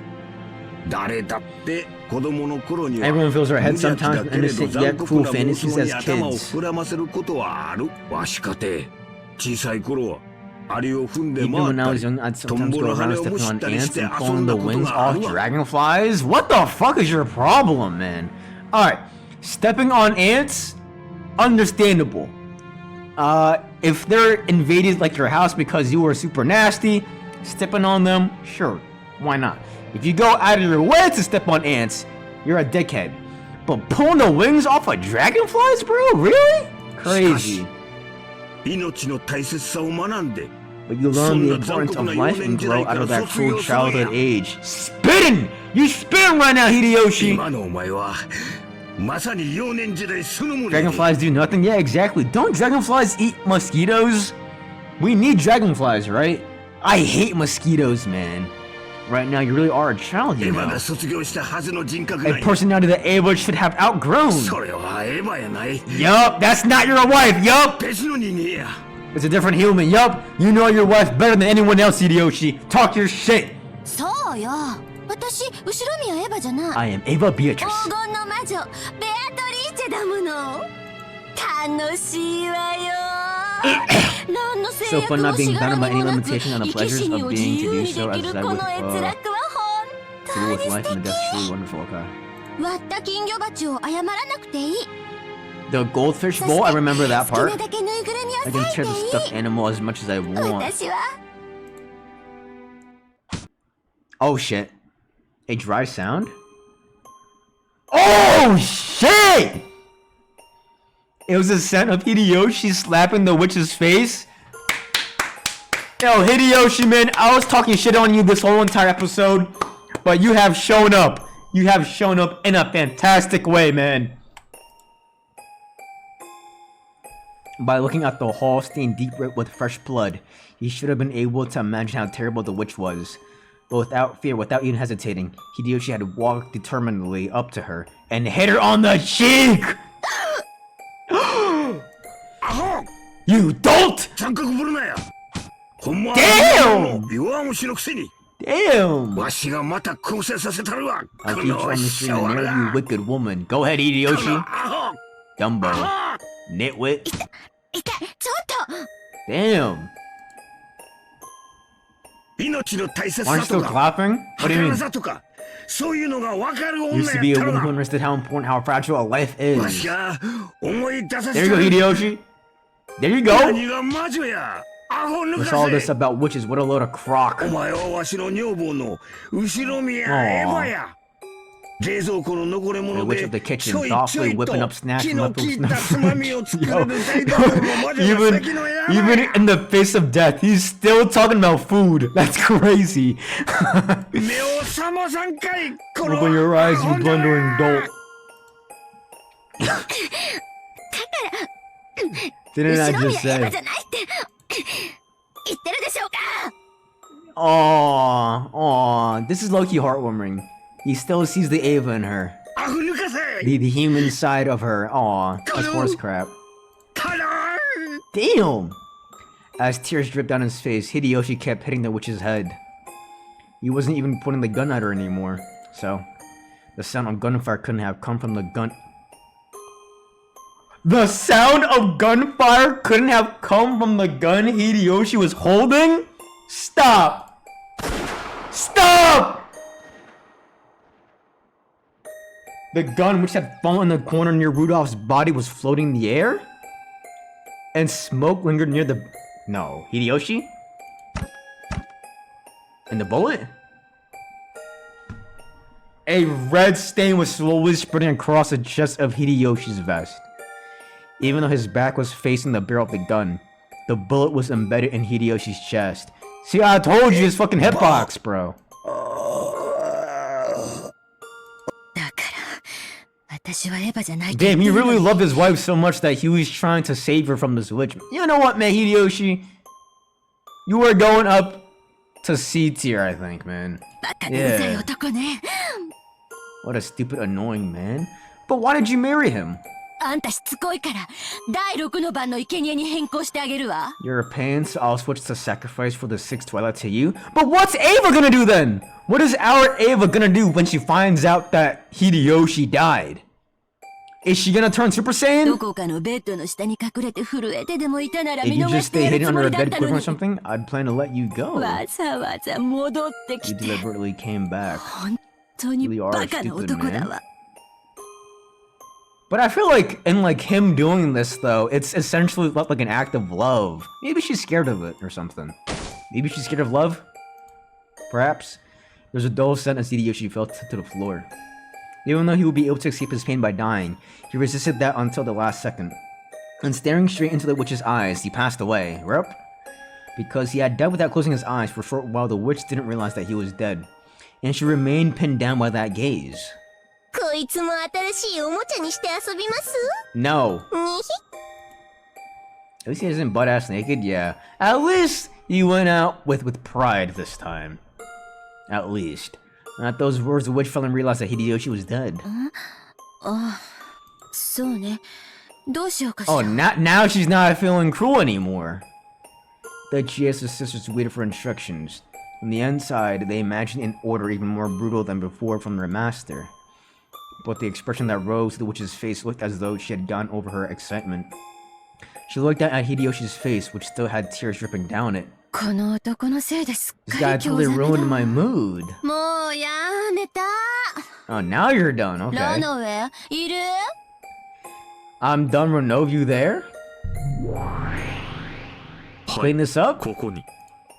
誰だって子供の頃には Everyone fills their head 無邪 sometimes 気 with だけれど innocent 残 yet 酷 cruel な妄 fantasies 想 as に頭を kids. 膨らませることはある。わしかて小さい頃はアリを踏んで Even 回 when I っ was たり young, I'd トン sometimes ボ go の around 羽をむ stepping しっ on たりし ants て and 遊 pulling んだ the こと wings があ off るわ。 dragonflies? What the fuck is your problem, man? Alright, stepping on ants? Understandable. If they're invaded like your house because you were super nasty, stepping on them, sure, why not? If you go out of your way to step on ants, you're a dickhead. But pulling the wings off of dragonflies, bro? Really? Crazy. 命の大切さを学んで But you learn the importance of life and grow out of that cruel childhood age. Spitting! You spitting right now, Hideyoshi! 今のお前はまさに幼年時代そのものやで。 Dragonflies do nothing? Yeah, exactly. Don't dragonflies eat mosquitoes? We need dragonflies, right? I hate mosquitoes, man. Right now, you really are a child, エ you ヴァ know. が卒業したはずの人格 A ない。 personality that Ava should have outgrown. それはエヴァやない。 Yup, that's not your wife, yup! 別の人間や。 It's a different human, yup! You know your wife better than anyone else, Hideyoshi. Talk your shit! そうよ。私後宮エヴァじゃない。 I am Ava Beatrice. 黄金の魔女ベアトリーチェだもの。楽しいわよ。何の制 So 約 fun も not being しがら bound み by も any なく limitation on the 生き pleasures 死に of を自 being 由 to do に so で as き I るこ would の閲楽は to 本 do 当 with に life 素 and 敵。 death is truly wonderful, okay. 割った金魚鉢を謝らなくていい。 The goldfish そ bowl, I して remember that 好き part. なだけぬいぐるみ I を can 裂 tear い the てい stuffed い。 animal as much as I want. 私は Oh shit. A dry sound? Oh shit! It was the scent of Hideyoshi slapping the witch's face. Yo, Hideyoshi, man, I was talking shit on you this whole entire episode, but you have shown up. You have shown up in a fantastic way, man. By looking at the hall stained deep red with fresh blood, he should have been able to imagine how terrible the witch was. But without fear, without even hesitating, Hideyoshi had walked determinedly up to her and hit her on the cheek! You dolt! Damn! Damn! I'll keep you on the street and marry you, wicked woman. Go ahead, Hideyoshi. Dumbo. Nitwit. 痛いちょっと Damn. 命の大切 Aren't you さと still か clapping? What do you 儚 mean? さとかそういうのが分かる Used 女 to や be っ a た woman ら who understood how important, how fragile a life わ is. しが思い出さ There せ you た go, ら Hideyoshi. There you go. 何が魔女やアホ抜 What's か all this せ about witches? What a load of crock. お前はわしの女房の後ろ宮エヴァや冷蔵庫の残り The 物 witch で of the ち kitchen, ょいちょ thoughtfully い whipping と up snacks 木 and の切 leftovers. ったつまみを作れ Yo, る大道具の魔女が先のや even in the face of death, he's still talking about food. That's crazy. 目を覚まさんかいこの Open your eyes, ア you ホ blundering だ dolt. Didn't I 後ろ just 宮エヴァ say? じゃないって言ってるでしょうか Aw, this is low-key heartwarming. He still sees the Ava in her. アホ抜かせ The human side of her. Aw, that's horse crap. ただ Damn! As tears dripped down his face, Hideyoshi kept hitting the witch's head. He wasn't even pointing the gun at her anymore, so the sound of gunfire couldn't have come from the gun. The sound of gunfire couldn't have come from the gun Hideyoshi was holding? Stop! Stop! The gun, which had fallen in the corner near Rudolph's body, was floating in the air? And smoke lingered near the... No. Hideyoshi? And the bullet? A red stain was slowly spreading across the chest of Hideyoshi's vest. Even though his back was facing the barrel of the gun, the bullet was embedded in Hideyoshi's chest. See, I told you, it's fucking hitbox, bro. だから私はエヴァじゃないと Damn, 言 he ってるの really に loved his wife so much that he was trying to save her from this witch. You know what, man, Hideyoshi? You were going up to C tier, I think, man. バカでうざい男ね What a stupid, annoying man. But why did you marry him? あんたしつこいから第6の番の生贄に変更してあげるわ Your parents, I'll switch to sacrifice for the sixth twilight to you. But what's Ava gonna do then? What is our Ava gonna do when she finds out that Hideyoshi died? Is she gonna turn Super ど Saiyan? こかのベッドの下に隠れて震えてでもいたなら If 見 you 逃 just して stay やる hidden つも under a りだっ bed た quiver の or に something, I'd plan to let you go. わざわざ戻ってき You て deliberately came back. 本当に You are バカな stupid, 男だ man. わ But I feel like in like him doing this though, it's essentially like an act of love. Maybe she's scared of it or something. Maybe she's scared of love? Perhaps? There's a dull scent as Hideyoshi fell to the floor. Even though he would be able to escape his pain by dying, he resisted that until the last second. And staring straight into the witch's eyes, he passed away. Rup? Because he had died without closing his eyes for a short while, the witch didn't realize that he was dead. And she remained pinned down by that gaze. こいつも新しいおもちゃにして遊びます No. に At least he isn't butt ass naked, yeah. At least he went out with pride this time. At least. And at those words, the witch fell and realized that Hideyoshi was dead. ああそうねどうしようかし Oh, ら now she's not feeling cruel anymore. The Chiesa's sisters waited for instructions. On the inside, they imagined an order even more brutal than before from their master. But the expression that rose to the witch's face looked as though she had gotten over her excitement. She looked down at Hideyoshi's face, which still had tears dripping down it. この男のせいですっ This か guy り今日 totally ダメ ruined だ my mood. もうやめた Oh, now you're done, ロ okay. ノウェいる I'm done, Renov, you there? Clean this up? ここに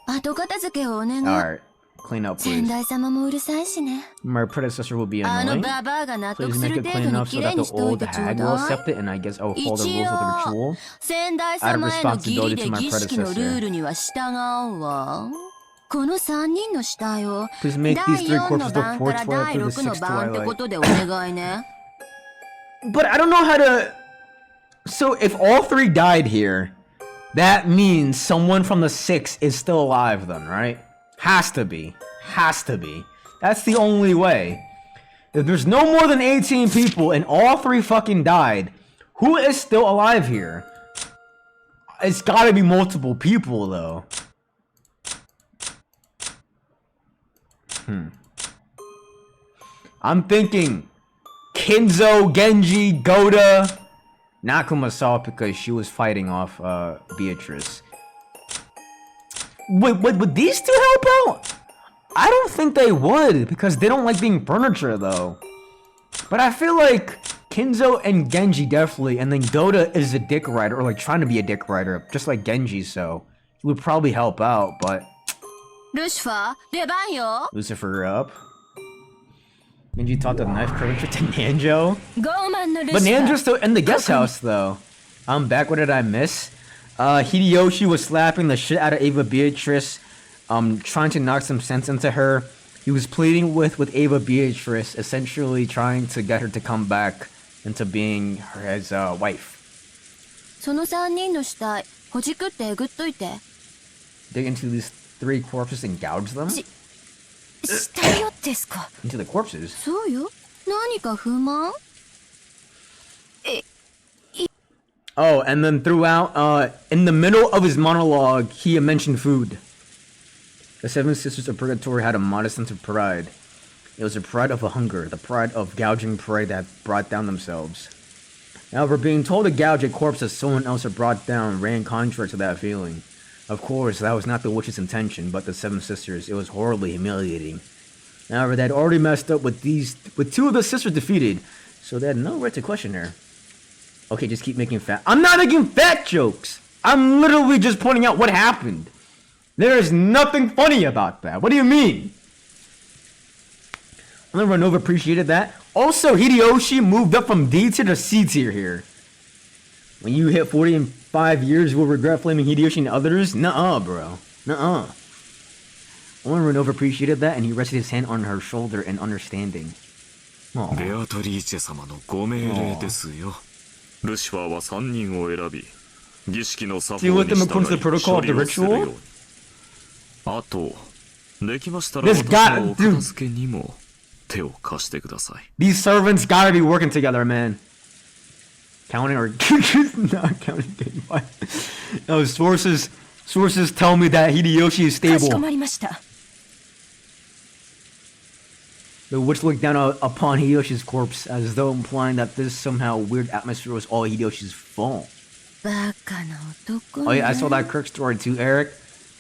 後片付けをお願い Alright, clean up 先 please. 代様もうるさいしね My predecessor will be あの annoying. ババアが納得 Please す make る it 程 clean 度に enough 綺 so 麗 that に the しておい old てちょう hag will だい accept it, and I guess I'll follow the 一 rules of the 応 ritual. 先代様への義理 Out of で responsibility to my 儀式のルールには従うわこの3人の死体を Please make 第 these three 4の corpses the 番か fourth ら twilight 第 through the 6の sixth 番ってこ twilight. とでお願いね But I don't know how to... So if all three died here, that means someone from the 6 is still alive then, right? Has to be. Has to be. That's the only way. If there's no more than 18 people and all three fucking died, who is still alive here? It's gotta be multiple people though. I'm thinking Kinzo, Genji, Goda. Nakuma saw because she was fighting off Beatrice. Would these two help out? I don't think they would because they don't like being furniture though. But I feel like Kinzo and Genji definitely, and then Goda is a dick rider or like trying to be a dick rider, just like Genji, so he would probably help out, but Lucifer, 出番よ Lucifer up. Genji taught the knife curvature to Nanjo. 傲慢のル But シファ Nanjo's still in the guest house though. I'm back, what did I miss? Hideyoshi was slapping the shit out of Ava Beatrice, trying to knock some sense into her. He was pleading with Ava Beatrice, essentially trying to get her to come back into being his wife. その3人の死体ほじくってえぐっといて Dig into these 3 corpses and gouge them? 死体よですか Into the corpses? そうよ何か不満 Oh, and then throughout, in the middle of his monologue, he mentioned food. The 7 Sisters of Purgatory had a modest sense of pride. It was the pride of a hunger, the pride of gouging prey that brought down themselves. However, being told to gouge a corpse that someone else had brought down ran contrary to that feeling. Of course, that was not the witch's intention, but the 7 Sisters, it was horribly humiliating. However, they had already messed up with 2 of the sisters defeated, so they had no right to question her. Okay, just keep making fat. I'm not making fat jokes! I'm literally just pointing out what happened. There is nothing funny about that. What do you mean? I remember Nova appreciated that. Also, Hideyoshi moved up from D tier to C tier here. When you hit 40 in 5 years, you will regret flaming Hideyoshi and others? Nuh-uh, bro. Nuh-uh. I remember Nova appreciated that, and he rested his hand on her shoulder in understanding. Aw. ベアトリーチェ様のご命令ですよ。ルシファーは3人を選び、儀式の作法に従い Do you let them according to the protocol of the 処理をするよう ritual? に。あと、できましたら This 私 got- のお片付けにも手を貸してください。 These servants gotta be working together, man. Counting or not counting game. No, sources tell me that Hideyoshi is かしこ stable. まりました The witch looked down upon Hideyoshi's corpse as though implying that this somehow weird atmosphere was all Hideyoshi's fault. バカな男 Oh yeah, I saw that Kirk story too, Eric.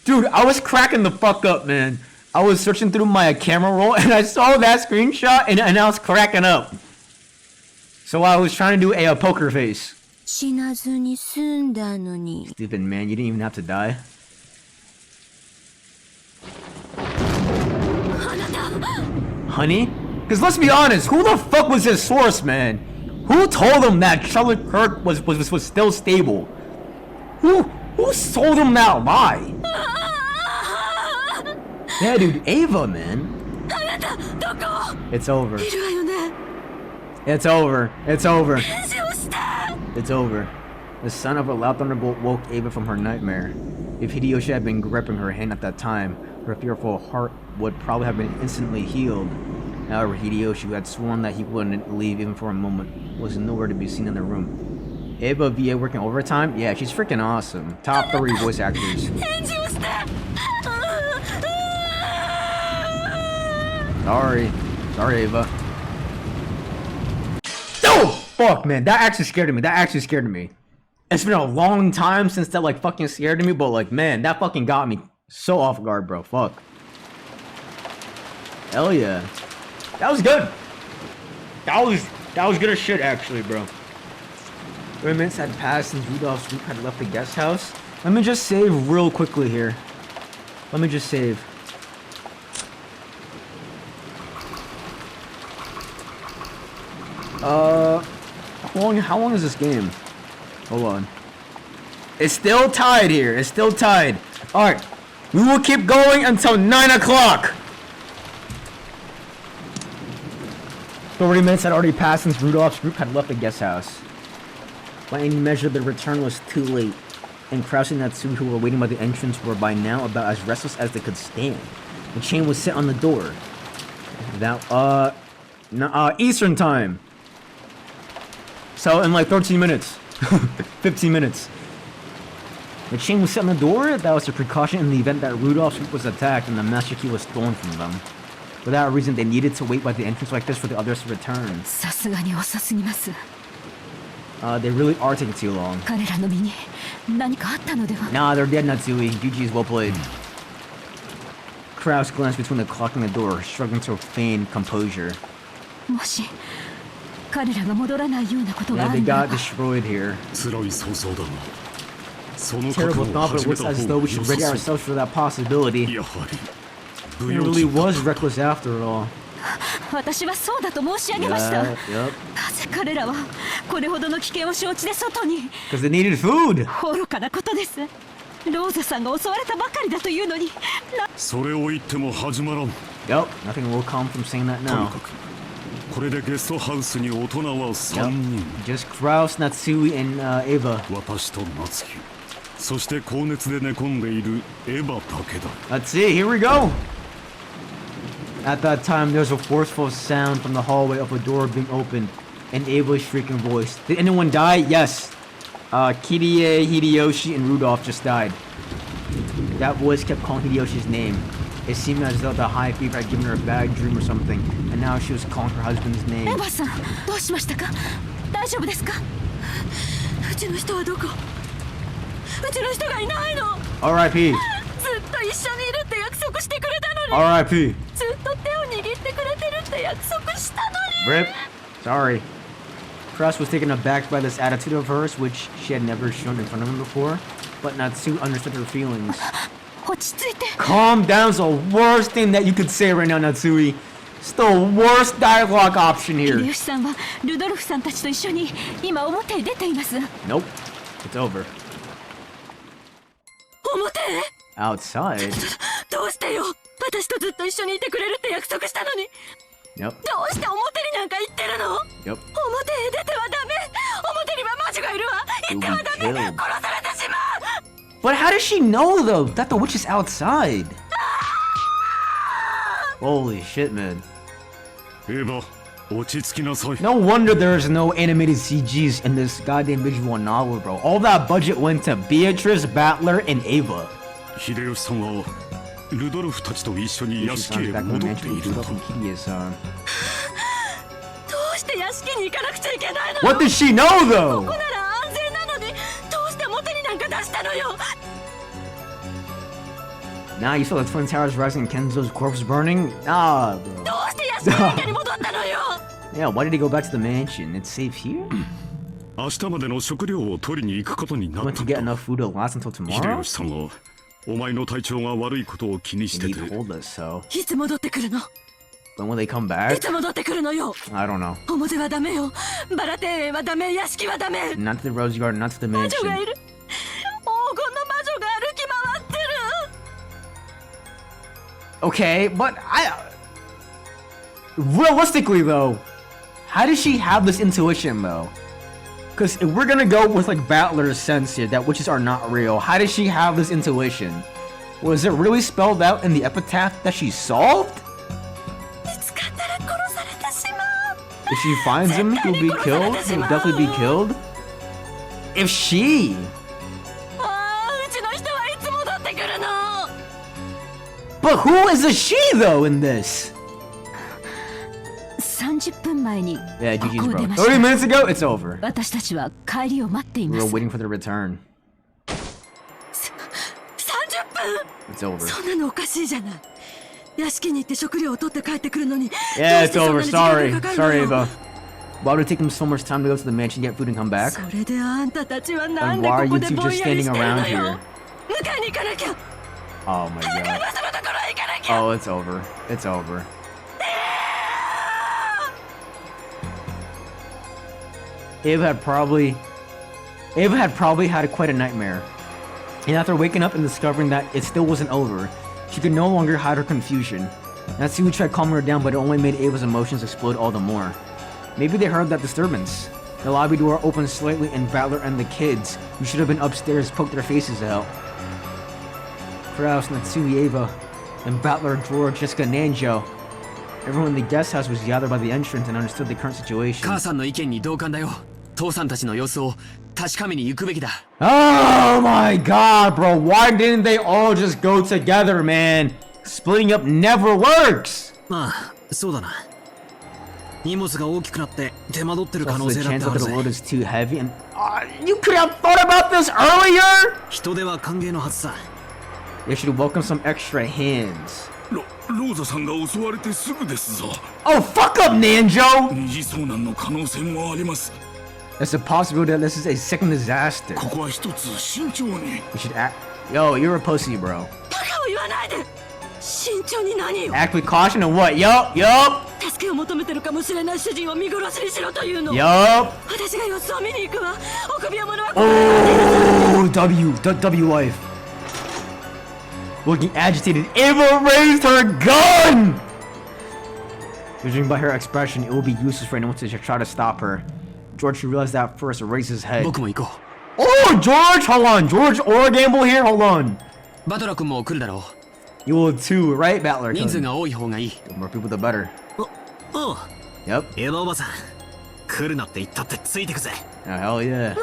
Dude, I was cracking the fuck up, man. I was searching through my camera roll and I saw that screenshot and I was cracking up. So I was trying to do a poker face. 死なずに済んだのに Stupid man, you didn't even have to die. Honey? Because let's be honest, who the fuck was his source, man? Who told him that Charlotte Kirk was still stable? Who sold him that lie? Yeah, dude, Ava, man. It's over. いるわよね It's over. It's over. 返事をして It's over. The son of a loud thunderbolt woke Ava from her nightmare. If Hideyoshi had been gripping her hand at that time, her fearful heart would probably have been instantly healed. However, Hideyoshi, who had sworn that he wouldn't leave even for a moment, was nowhere to be seen in the room. Ava VA working overtime? Yeah, she's freaking awesome. Top 3 voice actors. 返事をして Sorry. Sorry, Ava. Oh! Fuck, man. That actually scared me. That actually scared me. It's been a long time since that, like, fucking scared me, but, like, man, that fucking got me so off guard, bro. Fuck. Hell yeah. That was good. That was good as shit, actually, bro. 3 minutes had passed since Rudolph's group had left the guest house. Let me just save real quickly here. Let me just save. How long is this game? Hold on. It's still tied here. It's still tied. Alright. We will keep going until 9 o'clock. 30 minutes had already passed since Rudolph's group had left the guest house. By any measure, the return was too late, and Krause and Natsui, who were waiting by the entrance, were by now about as restless as they could stand. The chain was set on the door. That, Eastern time! So, in like 13 minutes. 15 minutes. The chain was set on the door. That was a precaution in the event that Rudolph's group was attacked and the master key was stolen from them. For that reason, they needed to wait by the entrance like this for the others to return. さすがに遅すぎます。 They really are taking too long. 彼らの身に何かあったのでは。 Nah, they're dead, Natsui. GG's, well played. Krause glanced between the clock and the door, struggling to feign composure. もし彼らが戻らないようなことが Yeah, あ they るな got ら destroyed here. 辛い想像だがその覚 Terrible 悟を thought, but 始 it め looks た as 方 though が we should 良 ready さそう ourselves for that possibility. やはり It 不用 really 心だ was った reckless after all. 私はそうだと申し上げました。 Yeah, な yep. ぜ彼らはこれほどの危険を承知で外に。 Because they needed food. 愚かなことです。ローザさんが襲われたばかりだというのに。それを言っても始まらん Yep, nothing will come from saying that とに now. かくこれでゲストハウスに大人は3人 Just Krause, Natsui, and Ava. 私と夏希そして高熱で寝込んでいるエヴァだけだ Let's see, here we go. At that time, there was a forceful sound from the hallway of a door being opened, and Ava's shrieking voice. Did anyone die? Yes. Kirie, Hideyoshi, and Rudolph just died. That voice kept calling Hideyoshi's name. It seemed as though the high fever had given her a bad dream or something, and now she was calling her husband's エ name. ヴァさん、どうしましたか。大丈夫ですか。うちの人はどこ。うちの人がいないの。 R.I.P. ずっと一緒にいるって約束してくれたのに。 R.I.P. ずっと手を握ってくれてるって約束したのに。 Rip. Sorry. Krause was taken aback by this attitude of hers, which she had never shown in front of him before, but Natsu understood her feelings. 落ち着いて。 Calm down is the worst thing that you could say right now, Natsui. It's the worst dialogue option 秀 here. 吉さんはルドルフさんたちと一緒に今表へ出ています。 Nope. It's over. 表へ。 Outside? どうしてよ。私とずっと一緒にいてくれるって約束したのに。 Yep. どうして表になんか行ってるの。 Yep. 表へ出てはダメ。表には魔女がいるわ。行ってはダメ。 You'll be killed. 殺されてしまう。 But how does she know, though, that the witch is outside? Holy shit, man. エヴァ落ち着きなさい No wonder there's no animated CGs in this goddamn visual novel, bro. All that budget went to Beatrice, Battler, and Ava. 秀吉さんはルドルフたちと一緒に屋 She 敷へ sounds back in the 戻って mansion い with ると Rudolph and Kirie-san. どうして屋敷に行かなくちゃいけないのよ。 What does she know, こ though? こなら安全なのにどうして表になんか出したのよ。 Now you saw the Twin Towers rising and Kenzo's corpse burning? Ah, bro. どうして屋敷の中に戻ったのよ。 Yeah, why did he go back to the mansion? It's safe here? 明日までの食料を取りに行くことになっ Want た to んだ get enough food to last until 秀 tomorrow? 吉さんはお前の体調が悪いことを気にして He て told us so. いつ戻ってくるの。 When will they come い back? つ戻ってくるのよ。 I don't know. 表はダメよ。バラ庭園はダメ。屋敷はダメ。 Not to the Rose Garden, not to the 魔女が mansion. いる。黄金の魔女が歩き回ってる。 Okay, but realistically, though, how does she have this intuition, though? Because if we're gonna go with, like, Battler's sense here, that witches are not real, how does she have this intuition? Was it really spelled out in the epitaph that she solved? 見つかったら殺されてしまう。 If she finds him, he'll be killed. He'll definitely be killed. If she... ああ、うちの人はいつ戻ってくるの。 But who is a she, though, in this? 30分前に Yeah, こ GG's こを bro. 出まし 30た。 minutes ago, it's over. 私たちは帰りを待ってい We ま were す。 waiting for their return. 30分。 It's over. そんなのおかしいじゃない。屋敷に行って食料を取って帰ってくるのに。 Yeah, どう it's してそんな over. に時間 Sorry. がかかるの Sorry, よ。 Ava. Why would it take them so much time to go to the mansion, get food, and come back? それであんたたちはなんで And why are ここ you で two ぼ just んやり standing してる around の here? よ。迎えに行かなきゃ。 Oh my 早く god. あの人のところへ行かなきゃ。 Oh, it's over. It's over. Ava had probably had quite a nightmare. And after waking up and discovering that it still wasn't over, she could no longer hide her confusion. Natsui tried calming her down, but it only made Ava's emotions explode all the more. Maybe they heard that disturbance. The lobby door opened slightly and Battler and the kids, who should have been upstairs, poked their faces out. Kraus, Natsui, Eva, and Battler, George, Jessica, Nanjo. Everyone in the guest house was gathered by the entrance and understood the current situation. 母さんの意見に同感だよ。父さんたちの様子を確かめに行くべきだ。Oh my god, bro. Why didn't they all just go together, man? Splitting up never works. まあ、そうだな。荷物が大きくなって手間取ってる可能 Also, 性 the だっ chance てあ that る the ぜ。 load is too heavy and you could have thought about this earlier. 人手は歓迎のはずさ。They should welcome some extra hands. ローザさんが襲われてすぐですぞ。 Oh, fuck up, Nanjo! 二次遭難の可能性もあります。 There's a possibility that this is a second disaster. ここは一つ慎重に。 We should act. Yo, you're a pussy, bro. バカを言わないで。慎重に何を。 Act with caution and what? Yup, yup, 助けを求めてるかもしれない主人を見殺しにしろというの。 yup. 私が様子を見に行くわ。臆病者は。 Oh, W life. Looking agitated, Eva raised her gun! Judging by her expression, it will be useless for anyone to try to stop her. George realized that first, raised his head. 僕も行こ Oh, George! Hold on, George or Gamble here? Hold on. う。バトラ君も来るだろ You will too, right, Battler? う。人数が多い方がいい。 The more people, the better. おう。 Yep. エヴァおばさん。来るなって言ったってついてくぜ。 Oh, hell yeah.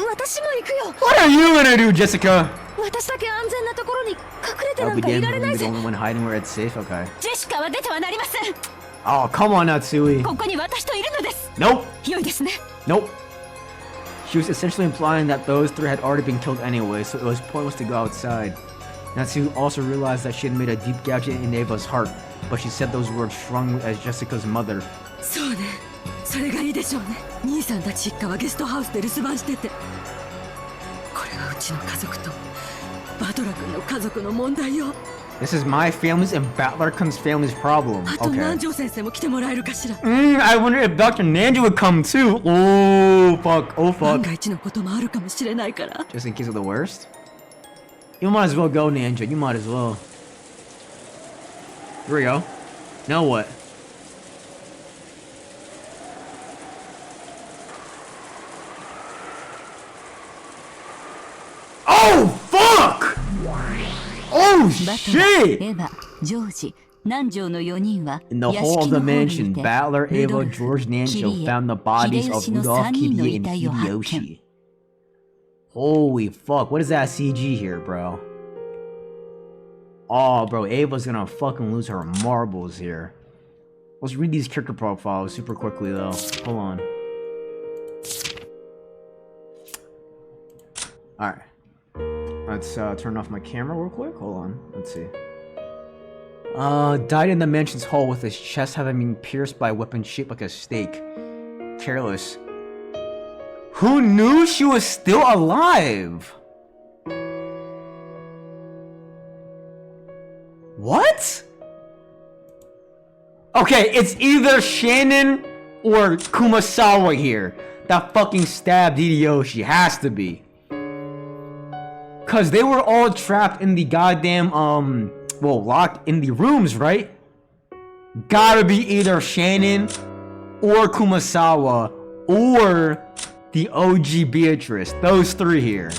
私も行くよ。 What are you gonna do, Jessica? 私だけ安全なところに隠れて I'll なん be かい damned ら if れ I'm ない the ぜ。 only one hiding where it's safe. Okay. ジェシカは出てはなりません。 Oh, come on, Natsui. ここに私といるのです。 Nope. 良いですね。 Nope. She was essentially implying that those three had already been killed anyway, so it was pointless to go outside. Natsu also realized that she had made a deep gouge in Eva's heart, but she said those words strongly as Jessica's mother. そうね。それがいいでしょうね。兄さんたち一家はゲストハウスで留守番してて。これはうちの家族とバトラ君の家族の問題よ。 This is my family's and Battler-kun's family's problem. あと Okay. 南條先生も来てもらえるかしら。 I wonder if Dr. Nanjo would come too. Oh, fuck. Oh, 万 fuck. が一のこともあるかもしれないから。 Just in case of the worst. You might as well go, Nanjo. You might as well. Here we go. Now what? Oh, fuck! Oh, バトラ、 shit! エヴァ、ジョージ、南條の4人は In the 屋 hall 敷 of の the ホール mansion, にて Battler, ルド Ava, ルフ、 George, キ Nanjo リエ、 found the bodies of 秀吉の Rudolph, 3人の Kirie, 遺 and 体を発見。 Hideyoshi. Holy fuck, what is that CG here, bro? Oh, bro, Ava's gonna fucking lose her marbles here. Let's read these character profiles super quickly, though. Hold on. Alright. Let's turn off my camera real quick. Hold on. Let's see. Died in the mansion's hall with his chest having been pierced by a weapon shaped like a stake. Careless. Who knew she was still alive? What? Okay, it's either Shannon or Kumasawa here that fucking stabbed Hideyoshi. Has to be. Cause they were all trapped in the goddamn, well, locked in the rooms, right? Gotta be either Shannon or Kumasawa or the OG Beatrice. Those three here.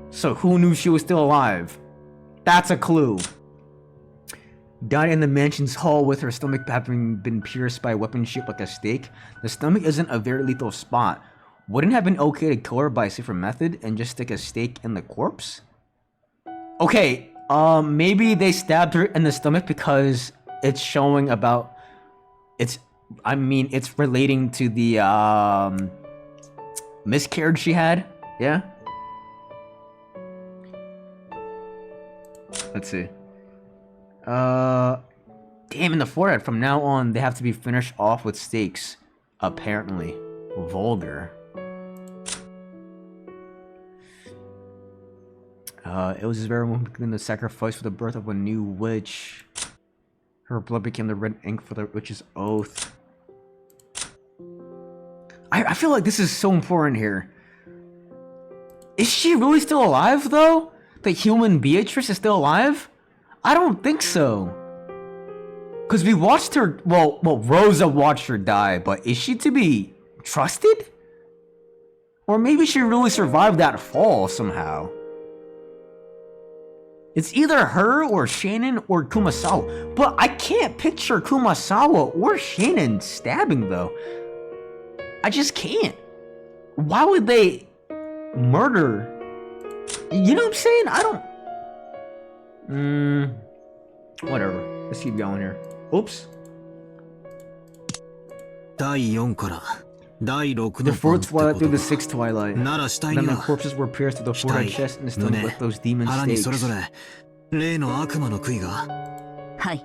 So who knew she was still alive? That's a clue. Died in the mansion's hall with her stomach having been pierced by a weapon shaped like a stake. The stomach isn't a very lethal spot. Wouldn't it have been okay to kill her by a safer method and just stick a stake in the corpse? Okay, maybe they stabbed her in the stomach because it's showing about... it's relating to the, miscarriage she had? Yeah? Let's see. Damn, in the forehead. From now on, they have to be finished off with stakes. Apparently. Vulgar. It was this very moment between the sacrifice for the birth of a new witch. Her blood became the red ink for the witch's oath. I feel like this is so important here. Is she really still alive, though? The human Beatrice is still alive? I don't think so. Because we watched her... Well, Rosa watched her die, but is she to be trusted? Or maybe she really survived that fall somehow. It's either her or Shannon or Kumasawa. But I can't picture Kumasawa or Shannon stabbing though. I just can't. Why would they murder? You know what I'm saying? I don't... Whatever. Let's keep going here. Oops. 第4から第6 The のパン fourth ツって twilight こ through と the か sixth twilight. なら死体 Then に the は corpses were pierced through the 死 forehead 体 chest and stunned 胸 with those demon 腹にそれぞ stakes. れ例の悪魔の杭がはい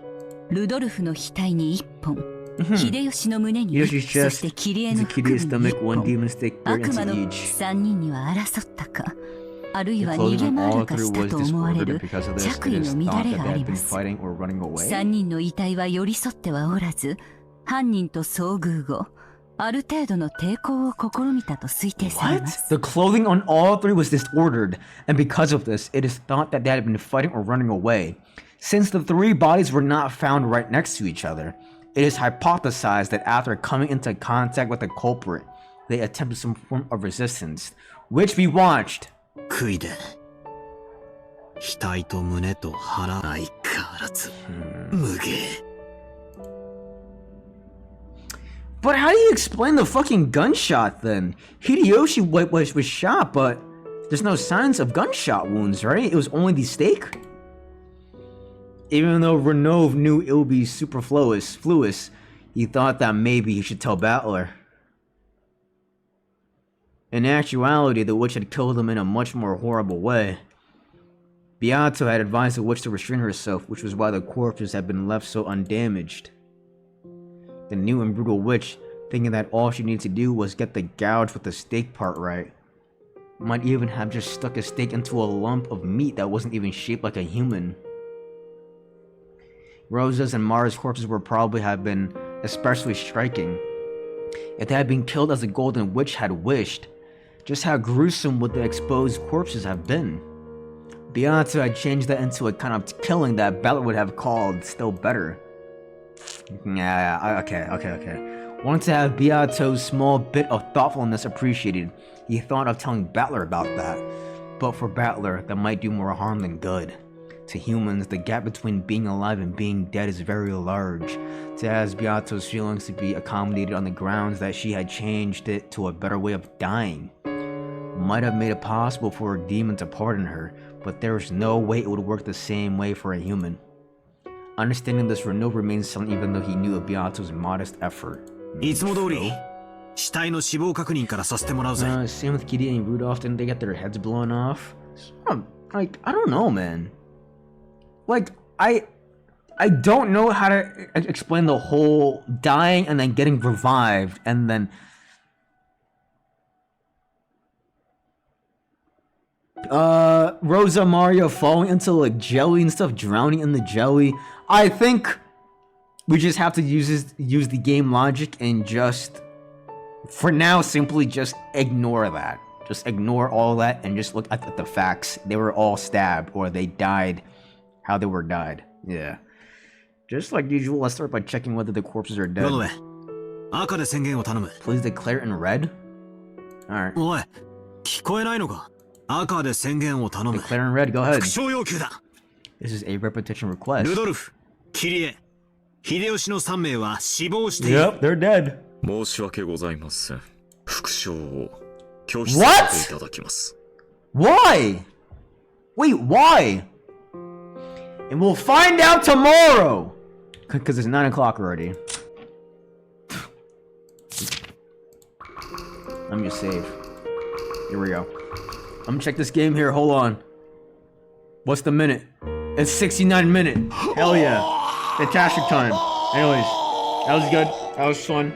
ルドルフの額に1本 Mhm. 秀吉の胸に Yoshi's そして chest, キリエの Zakiria's 腹部に stomach, 1 one 本 demon stake buried 悪魔 into の each. 3人には争ったかあるい The は逃 clothing げ on 回 all るか three した was と思われ disordered, る and because of this, 着 it 衣 is の thought 乱れ that が they あり had ま been す fighting or running away. 3人の遺体は寄り添ってはおらず犯人と遭遇後ある程度の抵抗を試みたと推定され What? ます The clothing on all three was disordered, and because of this, it is thought that they had been fighting or running away. Since the three bodies were not found right next to each other, it is hypothesized that after coming into contact with the culprit, they attempted some form of resistance, which we watched. 杭で額と胸と腹相変わらず無芸 But how do you explain the fucking gunshot then? Hideyoshi was shot, but there's no signs of gunshot wounds, right? It was only the stake? Even though Renov knew it would be superfluous, he thought that maybe he should tell Battler. In actuality, the witch had killed him in a much more horrible way. Beato had advised the witch to restrain herself, which was why the corpses had been left so undamaged. The new and brutal witch, thinking that all she needed to do was get the gouge with the stake part right, might even have just stuck a stake into a lump of meat that wasn't even shaped like a human. Rosa's and Mara's corpses would probably have been especially striking. If they had been killed as the Golden Witch had wished, just how gruesome would the exposed corpses have been? Beato had changed that into a kind of killing that Bella would have called still better. Yeah, okay. Wanted to have Beato's small bit of thoughtfulness appreciated, he thought of telling Battler about that. But for Battler, that might do more harm than good. To humans, the gap between being alive and being dead is very large. To ask Beato's feelings to be accommodated on the grounds that she had changed it to a better way of dying might have made it possible for a demon to pardon her, but there was no way it would work the same way for a human. Understanding this, Renault remained silent even though he knew of Beato's modest effort. いつも通り死体の死亡確認からさせてもらうぜ Same with Gideon and Rudolph, didn't they get their heads blown off? Like, I don't know, man. Like, I don't know how to explain the whole dying and then getting revived and then... Rosa Mario falling into like jelly and stuff, drowning in the jelly. I think we just have to use the game logic and just, for now, simply just ignore that. Just ignore all that and just look at the facts. They were all stabbed or they died how they were died. Yeah. Just like usual, let's start by checking whether the corpses are ロドウ dead. ェ赤で宣言を頼む Please declare in red. Alright. おい聞こえないのか赤で宣言を頼む Declare in red, go ahead. 副賞要求だ This is a repetition request. ルドルフキリエ秀吉の3名は死亡している Yep, they're dead. 申し訳ございません。副賞を拒否させていただきます。 Why? Wait, why? And we'll find out tomorrow! Because it's 9 o'clock already. Let me just save. Here we go. I'm gonna check this game here, hold on. What's the minute? It's 69 minute. Hell yeah. Fantastic time. Anyways, that was good. That was fun.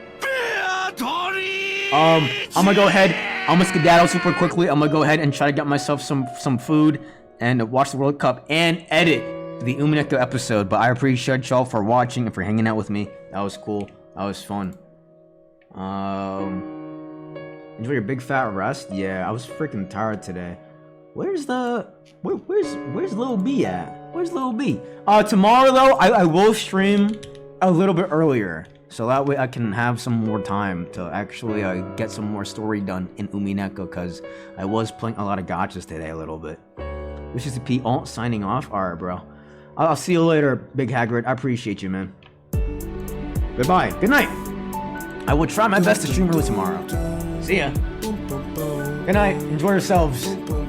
I'm gonna go ahead. I'm gonna skedaddle super quickly. I'm gonna go ahead and try to get myself some food and watch the World Cup and edit the Umineko episode. But I appreciate y'all for watching and for hanging out with me. That was cool. That was fun. Enjoy your big fat rest. Yeah, I was freaking tired today. Where's Lil B at? Where's Lil B? Tomorrow though, I will stream a little bit earlier. so that way I can have some more time to actually get some more story done in Umineko, because I was playing a lot of gachas today a little bit. This is the P alt signing off. Alright, bro. I'll see you later, Big Hagrid. I appreciate you, man. Goodbye. Good night. I will try my best to stream early tomorrow. See ya. Good night. Enjoy yourselves.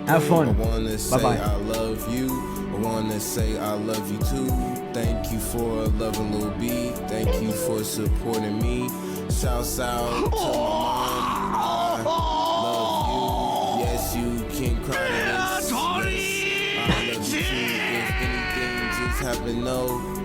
Have fun. Bye-bye. I love you. I wanna say I love you too. Thank you for loving Lil B. Thank you for supporting me. Shouts out to my mom. I love you. Yes, you can cry to this. Yes, I love you too. If anything just happen, no.